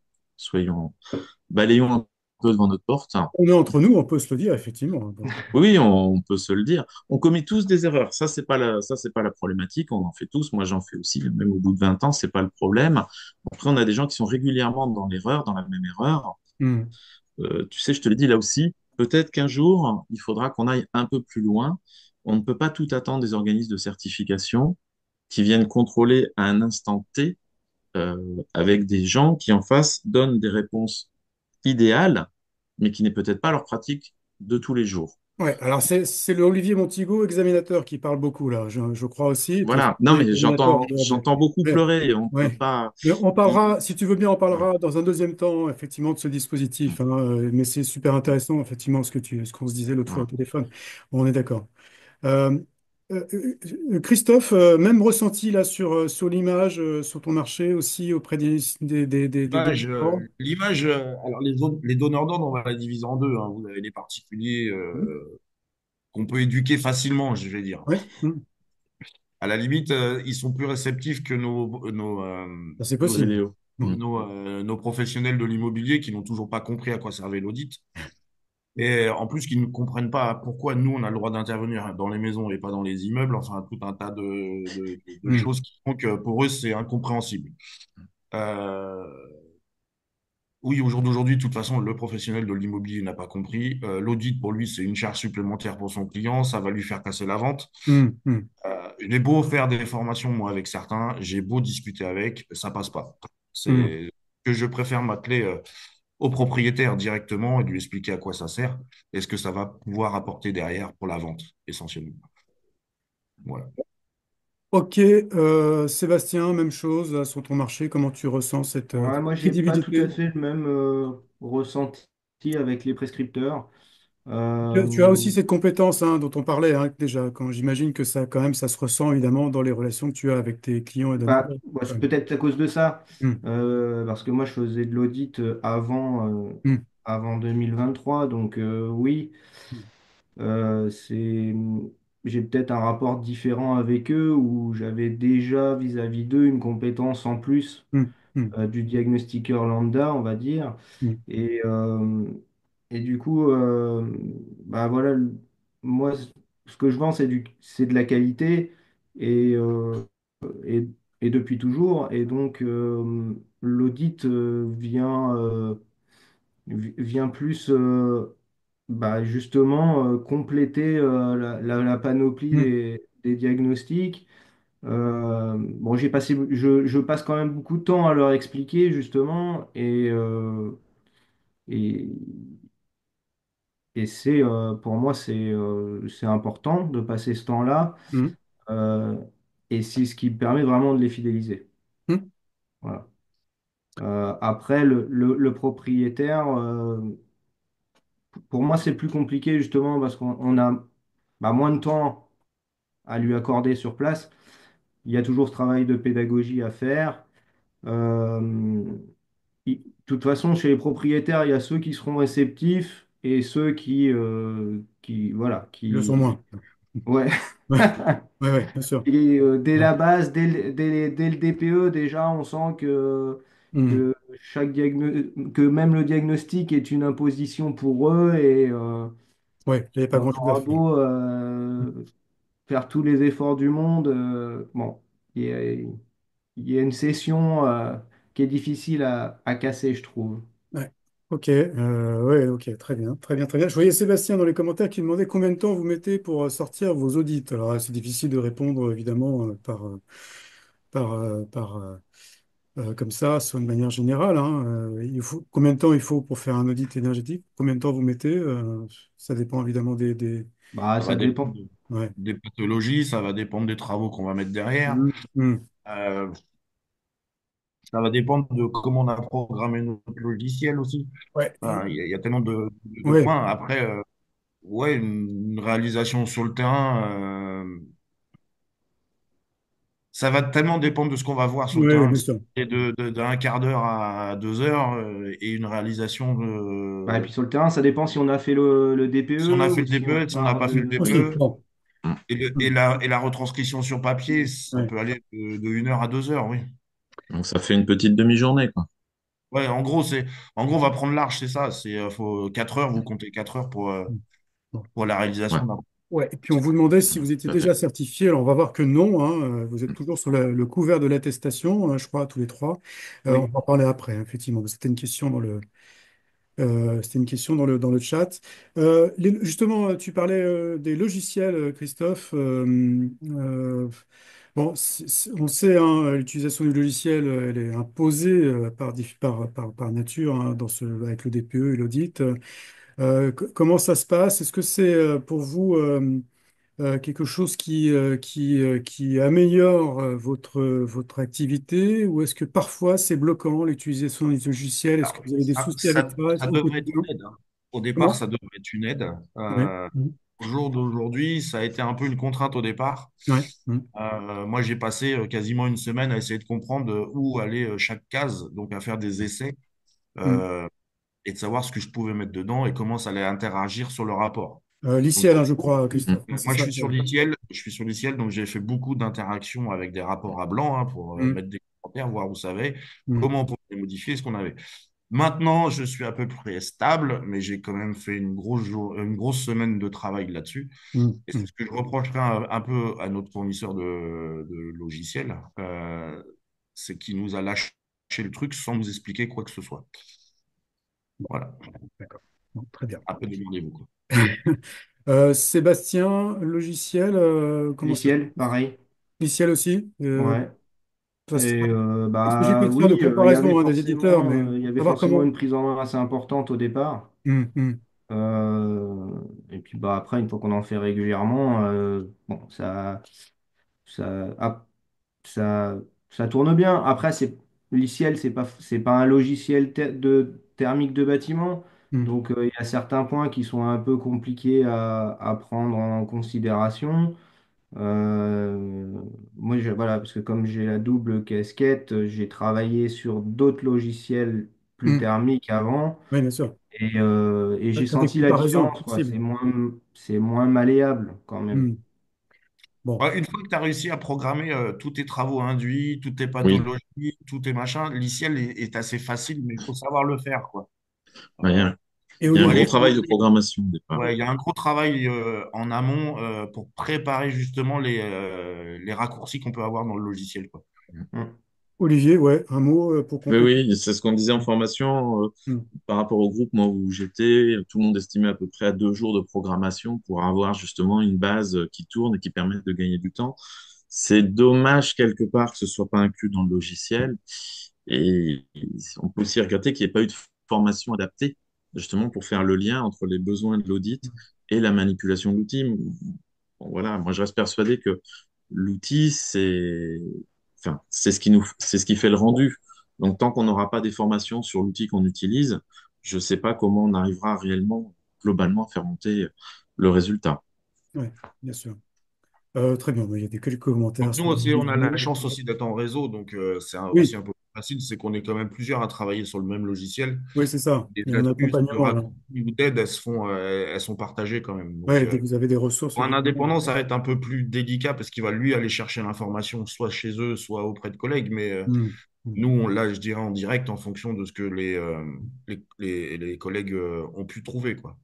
Balayons un peu devant notre porte. On est entre nous, on peut se le dire, effectivement. Hein. Donc, Oui, on peut se le dire. On commet tous des erreurs. Ça, c'est pas la problématique. On en fait tous. Moi, j'en fais aussi. Même au bout de 20 ans, c'est pas le problème. Après, on a des gens qui sont régulièrement dans l'erreur, dans la même erreur. hmm. Tu sais, je te l'ai dit là aussi, peut-être qu'un jour, il faudra qu'on aille un peu plus loin. On ne peut pas tout attendre des organismes de certification qui viennent contrôler à un instant T avec des gens qui en face donnent des réponses idéales, mais qui n'est peut-être pas leur pratique de tous les jours. Ouais, alors c'est le Olivier Montigo, examinateur, qui parle beaucoup là, je crois aussi. De toute façon, Voilà. Non, c'est mais examinateur agréable. j'entends beaucoup Ouais, pleurer. On peut ouais. pas. Mais on il- parlera, si tu veux bien, on ouais. parlera dans un deuxième temps, effectivement, de ce dispositif, hein, mais c'est super intéressant, effectivement, ce qu'on se disait l'autre fois au Voilà. téléphone. On est d'accord. Euh, Christophe, même ressenti là sur l'image, sur ton marché aussi auprès des L'image, donneurs. alors les donneurs d'ordre, on va la diviser en deux, hein. Vous avez les particuliers Hmm. qu'on peut éduquer facilement, je vais dire. Ouais, hmm. À la limite, ils sont plus réceptifs que Ça, c'est Nos possible. idéaux. Hmm. nos professionnels de l'immobilier qui n'ont toujours pas compris à quoi servait l'audit. Et en plus, qu'ils ne comprennent pas pourquoi nous, on a le droit d'intervenir dans les maisons et pas dans les immeubles. Enfin, tout un tas de Hmm. choses qui font que pour eux, c'est incompréhensible. Euh, oui, au jour d'aujourd'hui, de toute façon, le professionnel de l'immobilier n'a pas compris. L'audit, pour lui, c'est une charge supplémentaire pour son client. Ça va lui faire casser la vente. Hmm. Hmm. J'ai beau faire des formations, moi, avec certains, j'ai beau discuter avec, ça passe pas. Hmm. C'est que je préfère m'atteler au propriétaire directement et lui expliquer à quoi ça sert et ce que ça va pouvoir apporter derrière pour la vente, essentiellement. Voilà. Ok, Sébastien, même chose là, sur ton marché, comment tu ressens cette Ouais, moi, j'ai pas tout à crédibilité? fait le même ressenti avec les prescripteurs. Tu as aussi Euh, cette compétence hein, dont on parlait hein, déjà, quand j'imagine que ça, quand même, ça se ressent évidemment dans les relations que tu as avec tes clients et donneurs. Bah, c'est Ouais. peut-être à cause de ça, Hmm. parce que moi, je faisais de l'audit Hmm. avant 2023, donc oui, c'est, j'ai peut-être un rapport différent avec eux où j'avais déjà vis-à-vis d'eux une compétence en plus Hmm. Hmm. du diagnostiqueur lambda, on va dire. Hmm. Et, euh, et du coup, bah voilà, moi, ce que je vends, c'est de la qualité et, et, et depuis toujours. Et donc, l'audit vient plus bah, justement compléter la panoplie Hmm. des diagnostics. Bon, je passe quand même beaucoup de temps à leur expliquer justement et, et pour moi c'est important de passer ce temps-là Hmm. euh, et c'est ce qui me permet vraiment de les fidéliser. Hmm. Voilà. Après le propriétaire, pour moi c'est plus compliqué justement parce qu'on a bah, moins de temps à lui accorder sur place. Il y a toujours ce travail de pédagogie à faire. Euh, De toute façon, chez les propriétaires, il y a ceux qui seront réceptifs et ceux voilà, Ils le sont moins. ouais. Ouais, ouais, ouais, bien sûr. Et dès Ouais. la base, dès le DPE, déjà, on sent Hmm. que que même le diagnostic est une imposition pour eux Ouais, il n'y avait pas et on grand-chose à aura faire. beau faire tous les efforts du monde, bon, il y a, il y a une session qui est difficile à casser, je trouve. Ouais. Ok, ouais, ok, très bien, très bien, très bien. Je voyais Sébastien dans les commentaires qui demandait combien de temps vous mettez pour sortir vos audits. Alors, c'est difficile de répondre, évidemment, comme ça, sur une manière générale. Hein. Combien de temps il faut pour faire un audit énergétique? Combien de temps vous mettez? Ça dépend évidemment Bah, Ça va ça dépendre dépend. Ouais. des pathologies, ça va dépendre des travaux qu'on va mettre derrière. Mm, mm. Euh, Ça va dépendre de comment on a programmé notre logiciel aussi. Ouais, Enfin, il y a tellement de ouais, points. Après, ouais, une réalisation sur le terrain, ça va tellement dépendre de ce qu'on va voir sur le ouais, terrain. bien sûr. Et d'un quart d'heure à 2 heures et une réalisation Bah, et puis sur le terrain, ça dépend si on a fait le si on a DPE fait ou le si on DPE, si on n'a part pas fait le Aussi, DPE. bon. Mm. Et la retranscription sur papier, ça Ouais. peut aller de 1 heure à 2 heures, oui. Donc ça fait une petite demi-journée, quoi. Ouais, en gros, on va prendre large, c'est ça. Faut 4 heures, vous comptez 4 heures Mm. Bon. pour la Ouais. réalisation d'un. Ouais, et puis on vous demandait si vous étiez Tout à fait. déjà certifié. Alors on va voir que non, hein, vous êtes toujours sur le couvert de l'attestation, je crois, tous les trois. On Oui. va en parler après, hein, effectivement. C'était une question c'était une question dans le chat. Justement, tu parlais des logiciels, Christophe. Bon, on sait, hein, l'utilisation du logiciel, elle est imposée par nature hein, avec le DPE et l'audit. Comment ça se passe? Est-ce que c'est pour vous quelque chose qui améliore votre activité ou est-ce que parfois c'est bloquant l'utilisation des logiciels? Est-ce que Alors, vous avez des soucis avec ça ça au devrait être quotidien? une aide, hein. Au départ, Comment? ça devrait être une aide. Oui. Au jour d'aujourd'hui, ça a été un peu une contrainte au départ. Ouais. Moi, j'ai passé quasiment une semaine à essayer de comprendre où allait chaque case, donc à faire des essais euh, et de savoir ce que je pouvais mettre dedans et comment ça allait interagir sur le rapport. Donc, L'ICL, hein, je crois, Mhm. Christophe, hein, c'est moi, ça. je suis sur l'ICL, donc j'ai fait beaucoup d'interactions avec des rapports à blanc hein, pour Mm, mettre des commentaires, voir où ça va, mm, comment on pouvait les modifier, ce qu'on avait. Maintenant, je suis à peu près stable, mais j'ai quand même fait une grosse semaine de travail là-dessus. mm, Et c'est mm. ce que je reprocherais un peu à notre fournisseur de logiciels, c'est qu'il nous a lâché le truc sans nous expliquer quoi que ce soit. Bon, Voilà, d'accord. Bon, très bien. un peu demandez-vous, quoi. Sébastien, logiciel, comment ça se Liciel, passe? pareil. Logiciel aussi? Ouais. Et Ça- Est-ce que j'ai pu bah faire de oui, comparaison hein, des éditeurs, mais il y avait savoir forcément comment. une prise en main assez importante au départ. Mm, mm, Et puis bah après, une fois qu'on en fait régulièrement, bon, ça, ah, ça, ça tourne bien. Après, l'ICL, c'est pas un logiciel de thermique de bâtiment. mm, Donc il y a certains points qui sont un peu compliqués à prendre en considération. Euh, Moi, voilà, parce que comme j'ai la double casquette, j'ai travaillé sur d'autres logiciels plus mm. thermiques avant Oui, bien sûr. et j'ai T'as des senti la comparaisons différence, quoi. possibles. C'est moins malléable quand même. Mm. Bon, Ouais, une fois que tu as réussi à programmer tous tes travaux induits, toutes tes Oui, pathologies, tous tes machins, l'ICL est assez facile, mais il faut savoir le faire, quoi. ouais, Euh, et il y a un faut gros aller Olivier, travail de programmation au départ. Ouais, il y a un gros travail en amont pour préparer justement les raccourcis qu'on peut avoir dans le logiciel, quoi. Mm. Olivier, ouais, un mot pour Oui, compléter. oui, c'est ce qu'on disait en formation. Mm. Par rapport au groupe, moi, où j'étais, tout le monde estimait à peu près à 2 jours de programmation pour avoir justement une base qui tourne et qui permet de gagner du temps. C'est dommage quelque part que ce soit pas inclus dans le logiciel. Et on peut aussi regretter qu'il n'y ait pas eu de formation adaptée, justement, pour faire le lien entre les besoins de l'audit et la manipulation de l'outil. Bon, voilà, moi, je reste persuadé que l'outil, c'est ce qui fait le rendu. Donc, tant qu'on n'aura pas des formations sur l'outil qu'on utilise, je ne sais pas comment on arrivera réellement, globalement, à faire monter le résultat. Ouais, bien sûr. Très bien, il y a quelques Donc commentaires nous sur les aussi, on a la vidéos. chance aussi d'être en réseau, donc aussi Oui, un peu plus facile, c'est qu'on est quand même plusieurs à travailler sur le même logiciel. oui, c'est ça. Les Il y a un astuces de accompagnement là. raccourcis ou d'aide, elles sont partagées quand même. Donc Ouais, dès que vous avez des ressources, pour un effectivement. indépendant, ça va être un peu plus délicat parce qu'il va lui aller chercher l'information soit chez eux, soit auprès de collègues, mais Mm, mm. nous, on l'a, je dirais, en direct en fonction de ce que les collègues ont pu trouver, quoi.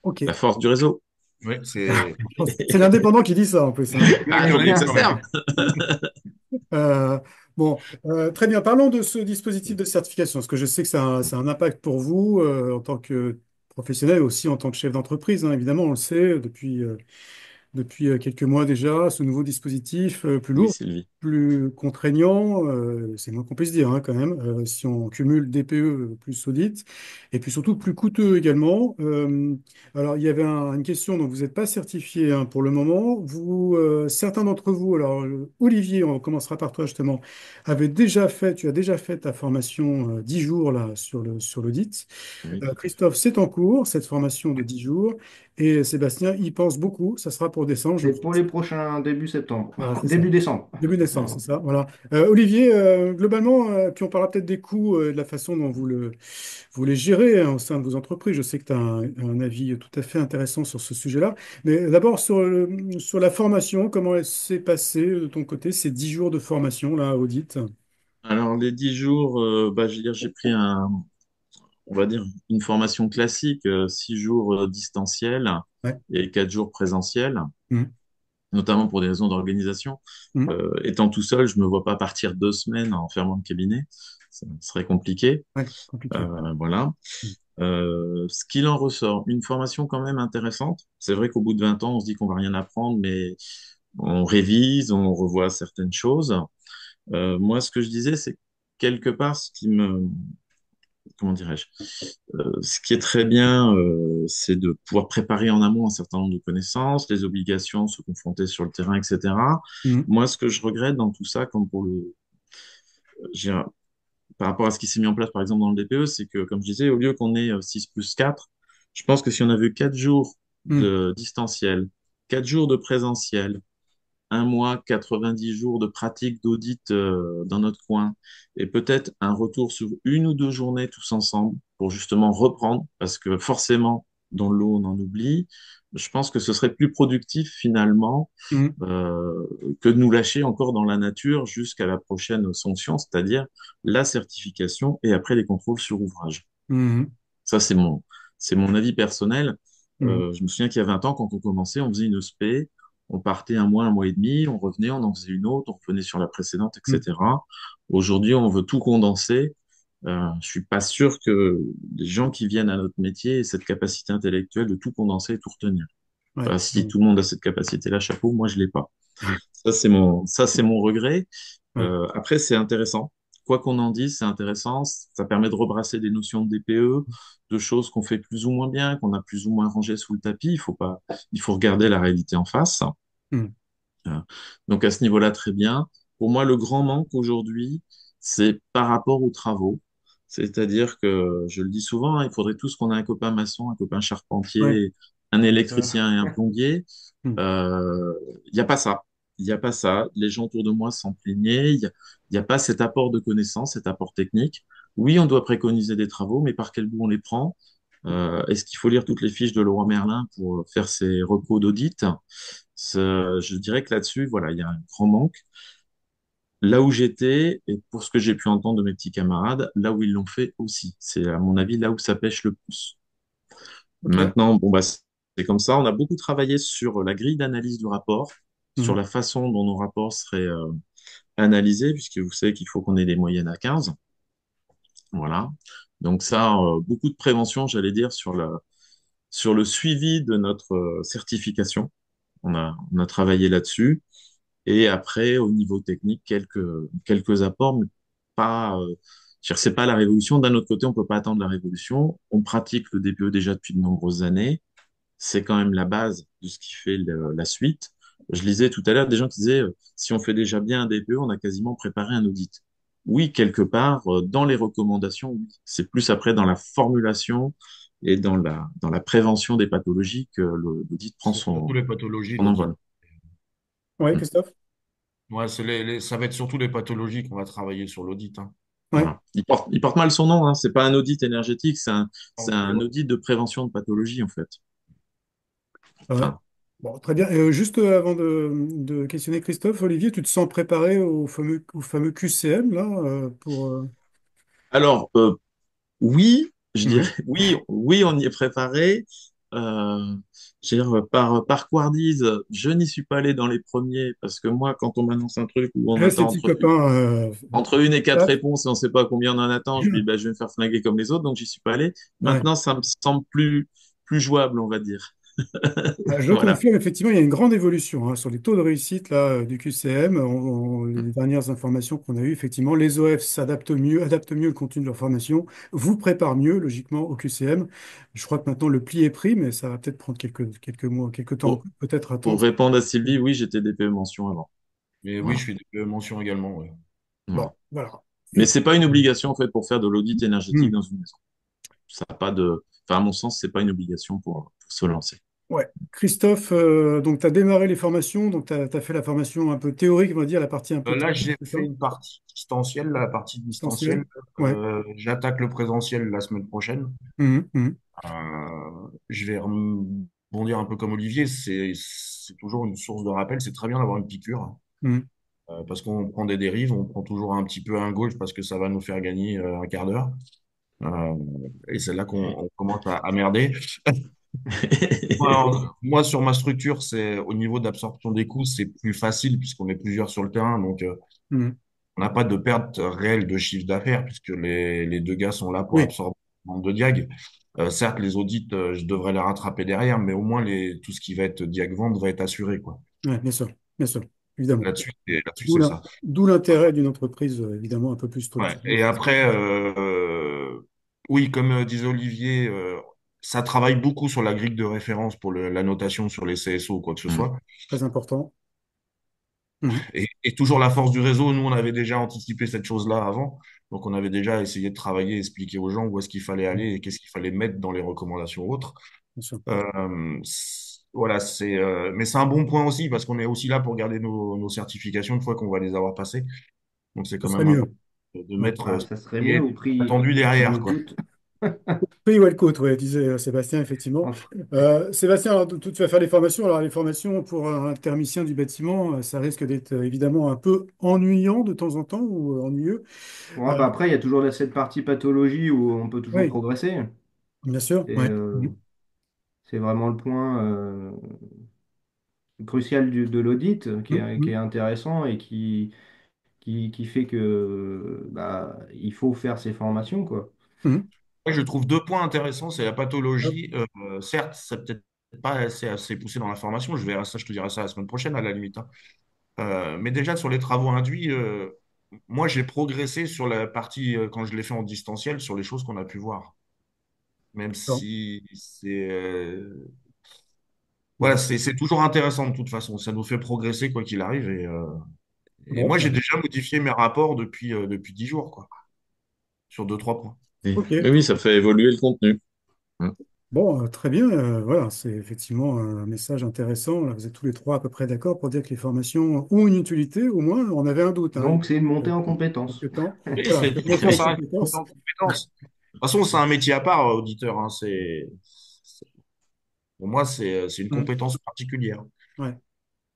Ok. La force du réseau. Oui, c'est C'est l'indépendant qui dit ça en plus, hein. Ah, il faut bien que ça quand même. serve. Euh, bon, très bien. Parlons de ce dispositif de certification, parce que je sais que ça a un impact pour vous en tant que professionnel, aussi en tant que chef d'entreprise, hein, évidemment, on le sait depuis quelques mois déjà, ce nouveau dispositif plus Oui, lourd, Sylvie. plus contraignant, c'est le moins qu'on puisse dire hein, quand même, si on cumule DPE plus audit, et puis surtout plus coûteux également. Alors il y avait une question, donc vous n'êtes pas certifié hein, pour le moment. Certains d'entre vous, alors Olivier, on commencera par toi justement, tu as déjà fait ta formation 10 jours là sur l'audit. Oui, tout à fait. Christophe, c'est en cours, cette formation de 10 jours. Et Sébastien y pense beaucoup. Ça sera pour décembre, je C'est crois. pour les prochains début septembre. Voilà, c'est ça. Début décembre. Début décembre, c'est ça. Voilà. Olivier, globalement, puis on parlera peut-être des coûts et de la façon dont vous les gérez hein, au sein de vos entreprises. Je sais que tu as un avis tout à fait intéressant sur ce sujet-là. Mais d'abord, sur la formation, comment elle s'est passée de ton côté, ces 10 jours de formation, là, audit? Alors, les 10 jours, je veux dire, j'ai pris on va dire, une formation classique, 6 jours distanciels Ouais. et 4 jours présentiels, Mmh. notamment pour des raisons d'organisation. Mmh. Étant tout seul, je me vois pas partir 2 semaines en fermant le cabinet. Ça serait compliqué. Ouais, compliqué. Voilà. Mmh. Ce qu'il en ressort, une formation quand même intéressante. C'est vrai qu'au bout de 20 ans, on se dit qu'on va rien apprendre, mais on révise, on revoit certaines choses. Moi, ce que je disais, c'est quelque part comment dirais-je, ce qui est très bien, c'est de pouvoir préparer en amont un certain nombre de connaissances, les obligations, se confronter sur le terrain, etc. Mhm. Moi, ce que je regrette dans tout ça, comme pour je dirais, par rapport à ce qui s'est mis en place, par exemple, dans le DPE, c'est que, comme je disais, au lieu qu'on ait 6 plus 4, je pense que si on avait eu 4 jours Mhm. de distanciel, 4 jours de présentiel, un mois, 90 jours de pratique d'audit dans notre coin, et peut-être un retour sur une ou deux journées tous ensemble pour justement reprendre, parce que forcément, dans l'eau, on en oublie. Je pense que ce serait plus productif finalement Mhm. euh, que de nous lâcher encore dans la nature jusqu'à la prochaine sanction, c'est-à-dire la certification et après les contrôles sur ouvrage. Mhm. Ça, c'est mon avis personnel. Mhm. Je me souviens qu'il y a 20 ans, quand on commençait, on faisait une spé, on partait un mois et demi, on revenait, on en faisait une autre, on revenait sur la précédente, Mhm. etc. Aujourd'hui, on veut tout condenser. Je suis pas sûr que les gens qui viennent à notre métier aient cette capacité intellectuelle de tout condenser et tout retenir. Ouais. Enfin, si tout le monde a cette capacité-là, chapeau, moi, je l'ai pas. Ça, c'est mon regret. Ouais. Après, c'est intéressant. Quoi qu'on en dise, c'est intéressant. Ça permet de rebrasser des notions de DPE, de choses qu'on fait plus ou moins bien, qu'on a plus ou moins rangées sous le tapis. Il faut regarder la réalité en face. Mhm. Euh, Donc, à ce niveau-là, très bien. Pour moi, le grand manque aujourd'hui, c'est par rapport aux travaux. C'est-à-dire que, je le dis souvent, hein, il faudrait tous qu'on ait un copain maçon, un copain Ouais. charpentier, un électricien et un plombier. Mhm. Euh, Il n'y a pas ça. Il n'y a pas ça. Les gens autour de moi s'en plaignaient. Il y a pas cet apport de connaissances, cet apport technique. Oui, on doit préconiser des travaux, mais par quel bout on les prend? Est-ce qu'il faut lire toutes les fiches de Leroy Merlin pour faire ses recos d'audit? Je dirais que là-dessus, voilà, il y a un grand manque. Là où j'étais, et pour ce que j'ai pu entendre de mes petits camarades, là où ils l'ont fait aussi. C'est, à mon avis, là où ça pêche le plus. Ok. Maintenant, bon, bah, c'est comme ça. On a beaucoup travaillé sur la grille d'analyse du rapport, sur Mhm. la façon dont nos rapports seraient analysés, puisque vous savez qu'il faut qu'on ait des moyennes à 15. Voilà. Donc ça, beaucoup de prévention, j'allais dire, sur le suivi de notre certification. On a travaillé là-dessus. Et après, au niveau technique, quelques apports, mais pas, c'est pas la révolution. D'un autre côté, on peut pas attendre la révolution. On pratique le DPE déjà depuis de nombreuses années. C'est quand même la base de ce qui fait la suite. Je lisais tout à l'heure des gens qui disaient, si on fait déjà bien un DPE, on a quasiment préparé un audit. Oui, quelque part, dans les recommandations, oui. C'est plus après dans la formulation et dans la prévention des pathologies que l'audit prend C'est surtout les pathologies, son l'audit. envol. Ouais, Mm. Christophe? Ouais, ça va être surtout les pathologies qu'on va travailler sur l'audit, hein. Ouais. Voilà. Il porte mal son nom, hein. C'est pas un audit énergétique, c'est Donc, un audit de prévention de pathologie, en fait. Ouais. Enfin, Bon, très bien. Juste avant de questionner Christophe, Olivier, tu te sens préparé au fameux QCM, là, pour... alors, oui, je Mhm. dirais, oui, on y est préparé. Je veux dire, par couardise, je n'y suis pas allé dans les premiers parce que moi, quand on m'annonce un truc où on Ces attend petits copains, entre une et quatre quatre. réponses et on ne sait pas combien on en attend, je me dis, bah, je vais me faire flinguer comme les autres, donc j'y suis pas allé. Ouais. Maintenant, ça me semble plus jouable, on va dire. Je le Voilà. confirme, effectivement, il y a une grande évolution hein, sur les taux de réussite là, du QCM. Les dernières informations qu'on a eues, effectivement, les OF adaptent mieux le contenu de leur formation, vous préparent mieux, logiquement, au QCM. Je crois que maintenant le pli est pris, mais ça va peut-être prendre quelques mois, quelques temps, Pour, peut-être pour attendre. répondre à Sylvie, oui, j'étais DPE mention avant. mais oui, Voilà. je suis des mentions également, ouais. Bon, Voilà. voilà. Mais Et- c'est pas une obligation, en fait, pour faire de l'audit énergétique Hmm. dans une maison. Ça a pas de, enfin, à mon sens, c'est pas une obligation pour se lancer. Ouais. Christophe, donc tu as démarré les formations, donc tu as fait la formation un peu théorique, on va dire, la partie un peu Là, théorique, j'ai c'est ça? fait une partie distancielle, la partie Distanciel? distancielle. Ouais. J'attaque le présentiel la semaine prochaine. Mhm, mhm, Je vais rebondir un peu comme Olivier. C'est toujours une source de rappel. C'est très bien d'avoir une piqûre, mhm. parce qu'on prend des dérives. On prend toujours un petit peu un gauche parce que ça va nous faire gagner un quart d'heure. Euh, et c'est là qu'on commence à merder. Moi, sur ma structure, c'est au niveau d'absorption des coûts, c'est plus facile puisqu'on est plusieurs sur le terrain. Donc, Mhm. on n'a pas de perte réelle de chiffre d'affaires puisque les deux gars sont là pour Oui, absorber le nombre de diag. Certes, les audits, je devrais les rattraper derrière, mais au moins tout ce qui va être diag-vente va être assuré, quoi. ouais, bien sûr, évidemment. Là-dessus, c'est ça. D'où l'intérêt d'une entreprise, évidemment, un peu plus Ouais. structurée. Et après, Oui, comme disait Olivier, ça travaille beaucoup sur la grille de référence pour la notation sur les CSO ou quoi que ce Mm. soit. Très important. Mhm. Et toujours la force du réseau, nous, on avait déjà anticipé cette chose-là avant. Donc, on avait déjà essayé de travailler, expliquer aux gens où est-ce qu'il fallait aller et qu'est-ce qu'il fallait mettre dans les recommandations autres. Bien sûr. Voilà, mais c'est un bon point aussi parce qu'on est aussi là pour garder nos certifications une fois qu'on va les avoir passées. Donc, c'est Ce quand serait même important mieux. de Ouais. mettre Bah, ce ça serait qui mieux est au prix attendu qui derrière, nous quoi. coûte. Prix Walcott, ouais, disait Sébastien, effectivement. Entre- Sébastien, alors, tu vas faire les formations. Alors, les formations pour un thermicien du bâtiment, ça risque d'être évidemment un peu ennuyant de temps en temps ou ennuyeux. Ouais, Euh, bah après, il y a toujours cette partie pathologie où on peut toujours oui, progresser. bien sûr. Et Ouais. Mhm. c'est vraiment le point crucial de l'audit qui est Mhm. intéressant et qui fait que bah, il faut faire ces formations, quoi. Mhm. Moi, je trouve deux points intéressants. C'est la pathologie. Certes, c'est peut-être pas assez poussé dans la formation. Je verrai ça, je te dirai ça la semaine prochaine à la limite, hein. Mais déjà sur les travaux induits, moi j'ai progressé sur la partie quand je l'ai fait en distanciel sur les choses qu'on a pu voir. Même Bon. si c'est voilà, Mhm. c'est toujours intéressant de toute façon. Ça nous fait progresser quoi qu'il arrive. Et Bon, moi j'ai ben, déjà modifié mes rapports depuis 10 jours quoi, sur deux trois points. ok. Mais oui, ça fait évoluer le contenu. Mm. Bon, très bien. Voilà, c'est effectivement un message intéressant. Là, vous êtes tous les trois à peu près d'accord pour dire que les formations ont une utilité. Au moins, on avait un doute, hein. Donc, c'est une montée Euh, en Mm. compétences. Compétent. Oui, Voilà, c'est monter en ça reste une montée compétence. en compétence. De toute façon, c'est un métier à part, auditeur, hein. Pour moi, c'est une Mhm. compétence particulière. Ouais.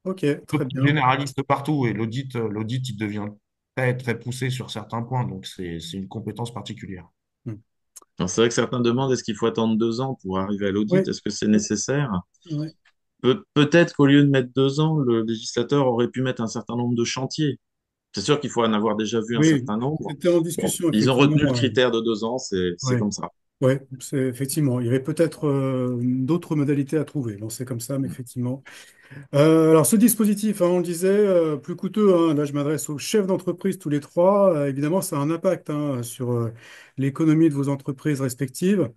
Ok, Peu très bien. généraliste partout et l'audit, il devient très, très poussé sur certains points. Donc, c'est une compétence particulière. Mhm. Alors, c'est vrai que certains demandent est-ce qu'il faut attendre 2 ans pour arriver à l'audit? Oui, Est-ce que c'est nécessaire? ouais. Peut-être qu'au lieu de mettre 2 ans, le législateur aurait pu mettre un certain nombre de chantiers. C'est sûr qu'il faut en avoir déjà vu un Oui, certain nombre. c'était en Bon, discussion, ils ont effectivement. retenu le critère de 2 ans, c'est Ouais, comme ça. ouais, c'est effectivement. Il y avait peut-être d'autres modalités à trouver. Bon, c'est comme ça, mais effectivement. Alors, ce dispositif, hein, on le disait, plus coûteux, hein. Là, je m'adresse aux chefs d'entreprise tous les trois. Évidemment, ça a un impact, hein, sur l'économie de vos entreprises respectives.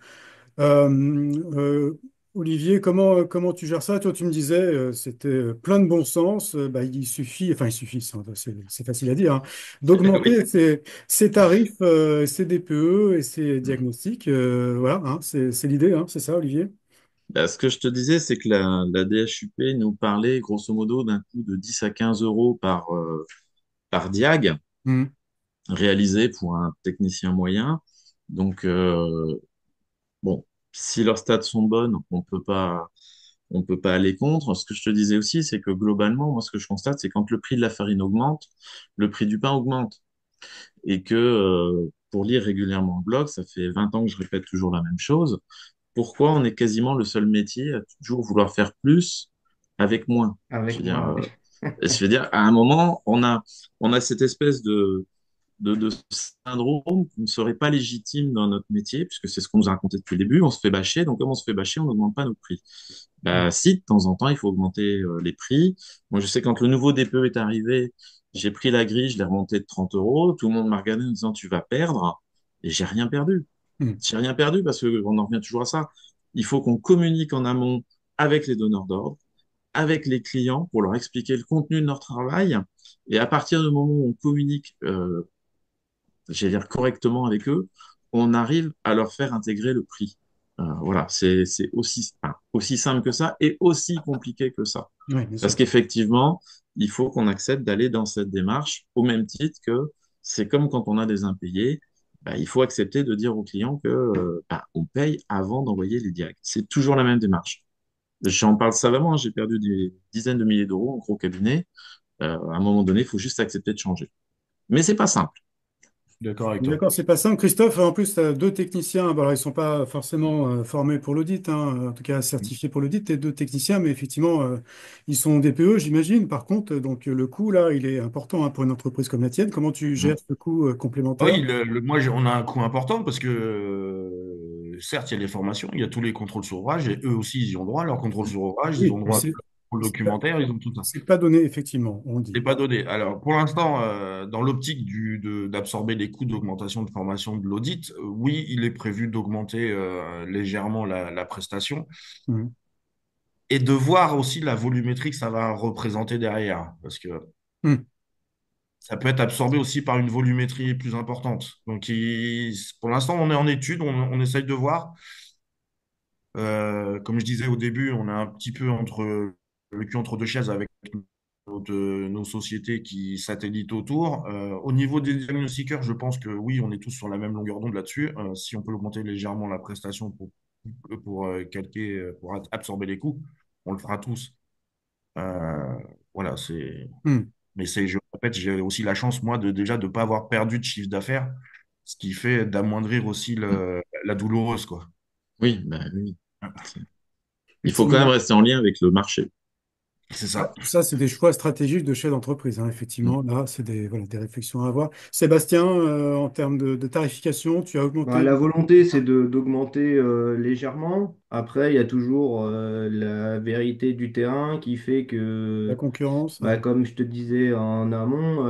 Euh, euh, Olivier, comment tu gères ça? Toi, tu me disais, c'était plein de bon sens. Bah, il suffit, c'est facile à dire, hein, Oui. d'augmenter ces tarifs, ces DPE et ces diagnostics. Voilà, hein, c'est l'idée, hein, c'est ça, Olivier? Bah, ce que je te disais, c'est que la DHUP nous parlait grosso modo d'un coût de 10 à 15 euros par diag Mhm. réalisé pour un technicien moyen. Donc, bon, si leurs stats sont bonnes, on peut pas aller contre. Ce que je te disais aussi, c'est que globalement, moi, ce que je constate, c'est quand le prix de la farine augmente, le prix du pain augmente. Et que pour lire régulièrement le blog, ça fait 20 ans que je répète toujours la même chose. Pourquoi on est quasiment le seul métier à toujours vouloir faire plus avec moins? Je Avec veux dire, moi, oui. à un moment, on a cette espèce de syndrome qu'on ne serait pas légitime dans notre métier, puisque c'est ce qu'on nous a raconté depuis le début. On se fait bâcher, donc comme on se fait bâcher, on n'augmente pas nos prix. Bah, si, de temps en temps, il faut augmenter les prix. Moi, je sais quand le nouveau DPE est arrivé, j'ai pris la grille, je l'ai remonté de 30 euros. Tout le monde m'a regardé en disant, tu vas perdre. Et j'ai rien perdu. Mhm. J'ai rien perdu parce qu'on en revient toujours à ça. Il faut qu'on communique en amont avec les donneurs d'ordre, avec les clients pour leur expliquer le contenu de leur travail. Et à partir du moment où on communique, j'allais dire correctement avec eux, on arrive à leur faire intégrer le prix. Voilà, c'est aussi, enfin, aussi simple que ça et aussi compliqué que ça. Oui, bien Parce sûr. qu'effectivement, il faut qu'on accepte d'aller dans cette démarche au même titre que c'est comme quand on a des impayés. Bah, il faut accepter de dire aux clients que bah, on paye avant d'envoyer les directs. C'est toujours la même démarche. J'en parle savamment, hein, j'ai perdu des dizaines de milliers d'euros en gros cabinet. À un moment donné, il faut juste accepter de changer. Mais c'est pas simple. D'accord avec toi. D'accord, c'est pas simple. Christophe, en plus, tu as deux techniciens. Bon, alors, ils sont pas forcément formés pour l'audit, hein, en tout cas certifiés pour l'audit. Tu deux techniciens, mais effectivement, ils sont DPE, j'imagine. Par contre, donc le coût, là, il est important, hein, pour une entreprise comme la tienne. Comment tu gères ce coût complémentaire? Oui, on a un coût important parce que, certes, il y a les formations, il y a tous les contrôles sur ouvrage et eux aussi, ils y ont droit à leur contrôle sur ouvrage, ils Oui, ont mais droit à c'est le documentaire, ils ont tout ça. C'est pas donné, effectivement, on C'est dit. pas donné. Alors, pour l'instant, dans l'optique d'absorber les coûts d'augmentation de formation de l'audit, oui, il est prévu d'augmenter légèrement la prestation Mhm. et de voir aussi la volumétrie que ça va représenter derrière. Parce que Mhm. ça peut être absorbé aussi par une volumétrie plus importante. Donc, pour l'instant, on est en étude, on essaye de voir. Comme je disais au début, on est un petit peu le cul entre deux chaises avec nos sociétés qui satellitent autour. Au niveau des diagnostiqueurs, je pense que oui, on est tous sur la même longueur d'onde là-dessus. Si on peut augmenter légèrement la prestation pour absorber les coûts, on le fera tous. Euh, voilà, c'est. Mhm. Mais je répète, j'ai aussi la chance, moi, déjà de ne pas avoir perdu de chiffre d'affaires, ce qui fait d'amoindrir aussi la douloureuse, quoi. Oui, ben oui. C'est- Il faut quand même Effectivement. rester en lien avec le marché. C'est Ouais, ça. tout ça, c'est des choix stratégiques de chef d'entreprise, hein, Mm. effectivement. Là, c'est des, voilà, des réflexions à avoir. Sébastien, en termes de tarification, tu as Bah, augmenté la volonté, c'est d'augmenter légèrement. Après, il y a toujours la vérité du terrain qui fait la que, concurrence, bah, hein. comme je te disais en amont,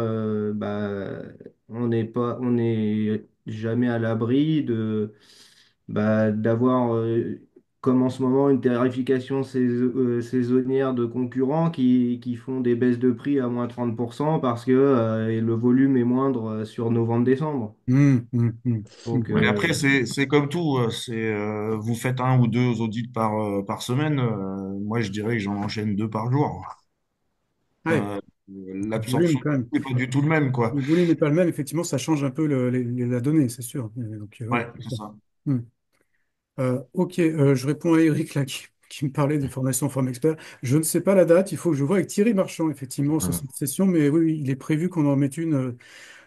bah, on n'est jamais à l'abri d'avoir, comme en ce moment, une tarification saisonnière de concurrents qui font des baisses de prix à moins 30% parce que le volume est moindre sur novembre-décembre. Donc, Ouais. Mais après, c'est comme tout. Vous faites un ou deux audits par semaine. Moi, je dirais que j'en enchaîne deux par jour. Ouais, le volume, L'absorption quand même. n'est pas du tout le même, quoi. Le volume n'est pas le même, effectivement, ça change un peu la donnée, c'est sûr. Donc, voilà. Ouais, c'est ça. Hmm. Ok, je réponds à Eric là, qui me parlait des formations Forme Expert. Je ne sais pas la date, il faut que je vois avec Thierry Marchand, effectivement, sur Ouais. cette session, mais oui, oui, il est prévu qu'on en mette une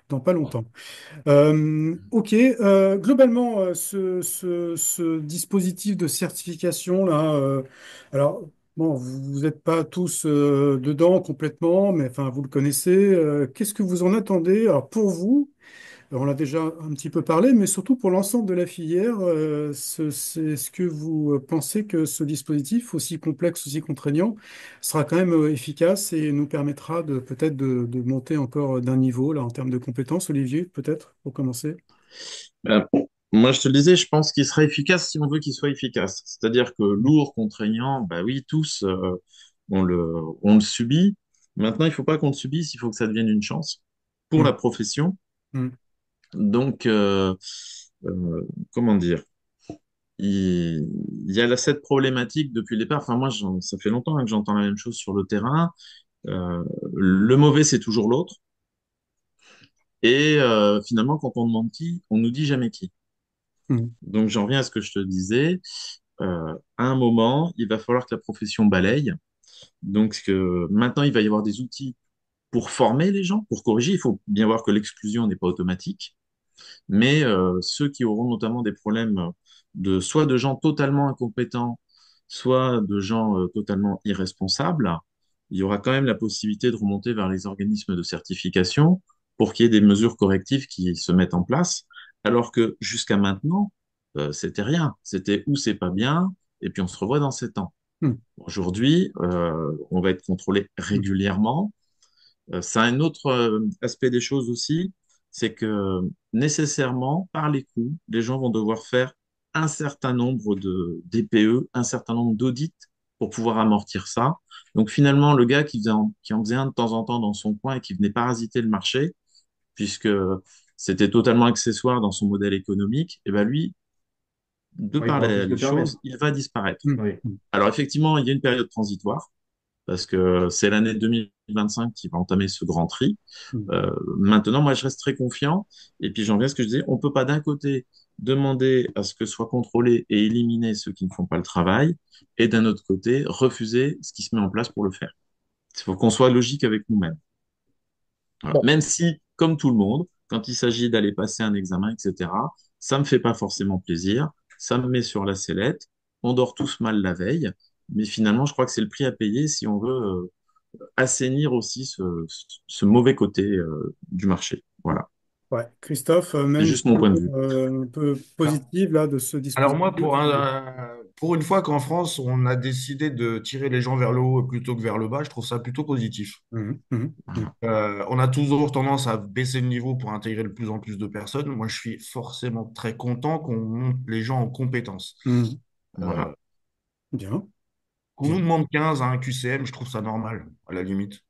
dans pas longtemps. Ok, globalement, ce dispositif de certification là, alors bon, vous n'êtes pas tous dedans complètement, mais enfin vous le connaissez. Qu'est-ce que vous en attendez? Alors pour vous, on l'a déjà un petit peu parlé, mais surtout pour l'ensemble de la filière, est-ce que vous pensez que ce dispositif, aussi complexe, aussi contraignant, sera quand même efficace et nous permettra de peut-être de monter encore d'un niveau là en termes de compétences, Olivier, peut-être, pour commencer? Ben, moi, je te le disais, je pense qu'il sera efficace si on veut qu'il soit efficace. C'est-à-dire que lourd, contraignant, bah oui, tous, on le subit. Maintenant, il faut pas qu'on le subisse, il faut que ça devienne une chance pour Mm, la profession. mm, Donc, comment dire? Il, il y a cette problématique depuis le départ. Enfin, moi, ça fait longtemps hein, que j'entends la même chose sur le terrain. Euh, le mauvais, c'est toujours l'autre. Et finalement, quand on demande qui, on nous dit jamais qui. mm, Donc, j'en reviens à ce que je te disais. À un moment, il va falloir que la profession balaye. Donc, maintenant, il va y avoir des outils pour former les gens, pour corriger. Il faut bien voir que l'exclusion n'est pas automatique. Mais ceux qui auront notamment des problèmes soit de gens totalement incompétents, soit de gens totalement irresponsables, il y aura quand même la possibilité de remonter vers les organismes de certification pour qu'il y ait des mesures correctives qui se mettent en place, alors que jusqu'à maintenant, c'était rien. C'était ou c'est pas bien, et puis on se revoit dans 7 ans. mm, Aujourd'hui, on va être contrôlé mm, régulièrement. Ça a un autre aspect des choses aussi, c'est que nécessairement, par les coûts, les gens vont devoir faire un certain nombre de DPE, un certain nombre d'audits pour pouvoir amortir ça. Donc finalement, le gars qui en faisait un de temps en temps dans son coin et qui venait parasiter le marché, puisque c'était totalement accessoire dans son modèle économique, et ben lui, de ouais, il par pourra plus se les le permettre. choses, il va disparaître. mm, Oui. mm. Alors effectivement, il y a une période transitoire parce que c'est l'année 2025 qui va entamer ce grand tri. Mm. Maintenant, moi, je reste très confiant. Et puis, j'en viens à ce que je disais, on peut pas d'un côté demander à ce que soient contrôlés et éliminer ceux qui ne font pas le travail, et d'un autre côté, refuser ce qui se met en place pour le faire. Il faut qu'on soit logique avec nous-mêmes. Voilà. Bon. Même si, comme tout le monde, quand il s'agit d'aller passer un examen, etc., ça me fait pas forcément plaisir, ça me met sur la sellette, on dort tous mal la veille, mais finalement, je crois que c'est le prix à payer si on veut assainir aussi ce mauvais côté du marché. Voilà. Ouais. Christophe, C'est même juste mon point de vue. un peu positive là, de ce Alors dispositif. moi, pour une fois qu'en France, on a décidé de tirer les gens vers le haut plutôt que vers le bas, je trouve ça plutôt positif. Mhm, mhm, mhm, On a toujours tendance à baisser le niveau pour intégrer de plus en plus de personnes. Moi, je suis forcément très content qu'on monte les gens en compétences. mhm. Euh, Voilà. Bien, qu'on nous bien. demande 15 à un QCM, je trouve ça normal, à la limite.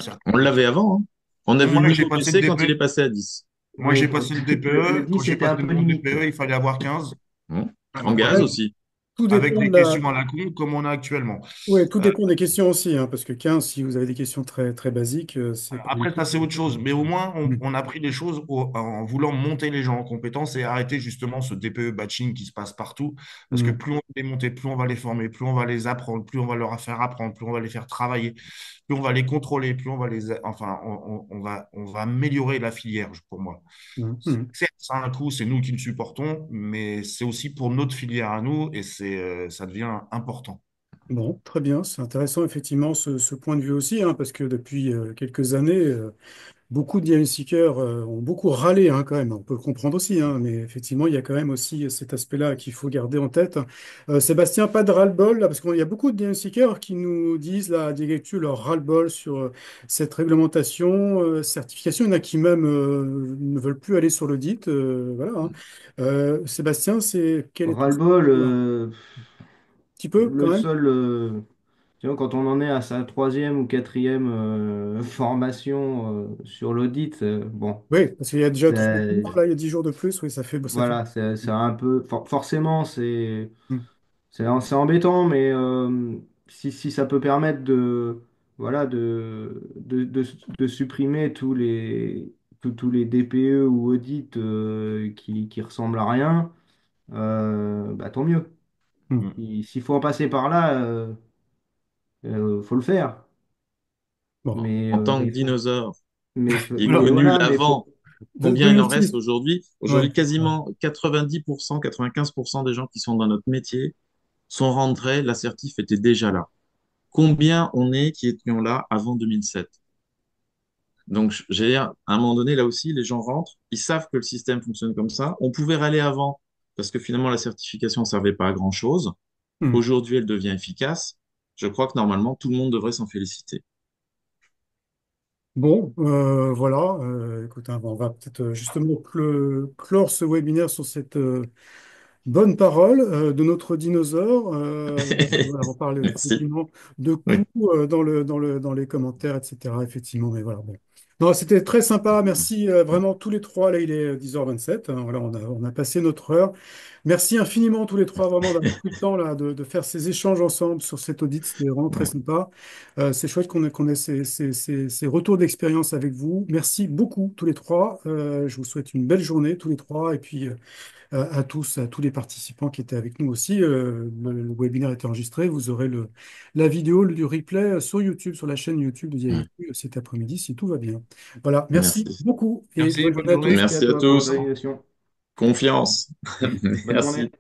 Certes. On l'avait avant, hein. On a vu le Moi, j'ai niveau du passé le C quand il DPE. est passé à 10. Moi, Oui, j'ai passé le le DPE. 10 Quand j'ai c'était un passé peu mon limite. DPE, il fallait avoir 15. Hein. En Après, gaz Après, aussi. tout avec dépend des de la, questions à la con, comme on a actuellement. ouais, tout Euh, dépend des questions aussi, hein, parce que 15, si vous avez des questions très, très basiques, c'est pas du Après, tout. ça, c'est autre chose. Mais au moins, Mhm, on a pris les choses en voulant monter les gens en compétences et arrêter justement ce DPE batching qui se passe partout. Parce que mhm, plus on va les monter, plus on va les former, plus on va les apprendre, plus on va leur faire apprendre, plus on va les faire travailler, plus on va les contrôler, plus on va les... Enfin, on va améliorer la filière, pour moi. mhm, mhm. Certes, ça a un coût, c'est nous qui le supportons, mais c'est aussi pour notre filière à nous et ça devient important. Bon, très bien, c'est intéressant effectivement ce point de vue aussi, hein, parce que depuis quelques années, beaucoup de diagnostiqueurs ont beaucoup râlé hein, quand même, on peut le comprendre aussi, hein, mais effectivement, il y a quand même aussi cet aspect-là qu'il faut garder en tête. Sébastien, pas de ras-le-bol, là, parce qu'il y a beaucoup de diagnostiqueurs qui nous disent, là, à Diagactu, leur ras-le-bol sur cette réglementation, certification. Il y en a qui même ne veulent plus aller sur l'audit. Voilà, hein. Sébastien, quel est ton... Ras-le-bol, Un petit peu quand le même? seul, tu vois, quand on en est à sa troisième ou quatrième formation sur l'audit, bon, Oui, parce qu'il y a déjà 3 jours, c'est- là, il y a 10 jours de plus, oui, ça fait... voilà, c'est un peu, forcément, Hmm. c'est embêtant, mais si ça peut permettre voilà, de supprimer tous les DPE ou audits qui ressemblent à rien, bah, tant mieux. Hmm. Mm. S'il faut en passer par là, faut le faire. Bon. Bon, en tant que Mais faut, dinosaure qui est mais Alors, connu voilà, mais l'avant, faut. de combien il en reste l'outil. aujourd'hui? Ouais. Aujourd'hui, quasiment 90%, 95% des gens qui sont dans notre métier sont rentrés, l'assertif était déjà là. Combien on est qui étions là avant 2007? Donc, j'ai dire, à un moment donné, là aussi, les gens rentrent, ils savent que le système fonctionne comme ça. On pouvait râler avant parce que finalement, la certification ne servait pas à grand-chose. Hmm. Aujourd'hui, elle devient efficace. Je crois que normalement, tout le monde devrait s'en féliciter. Bon, voilà. Écoute, hein, bon, on va peut-être justement clore ce webinaire sur cette bonne parole de notre dinosaure. Voilà, on parle Merci. effectivement de Oui, coûts dans les commentaires, etc. Effectivement, mais voilà. Bon. Non, c'était très sympa. Merci vraiment tous les trois. Là, il est 10h27. Hein, voilà, on a passé notre heure. Merci infiniment tous les trois vraiment d'avoir pris le temps là, de faire ces échanges ensemble sur cet audit. C'était vraiment très sympa. C'est chouette qu'on ait ces retours d'expérience avec vous. Merci beaucoup tous les trois. Je vous souhaite une belle journée tous les trois. Et puis à tous les participants qui étaient avec nous aussi. Le webinaire est enregistré. Vous aurez la vidéo du replay sur YouTube, sur la chaîne YouTube de oui. Diagnostic cet après-midi, si tout va bien. Voilà, merci Merci. beaucoup et Merci, bonne bonne journée à journée. tous. Merci à Merci à toi pour tous. l'organisation. Confiance. Bonne journée. Merci.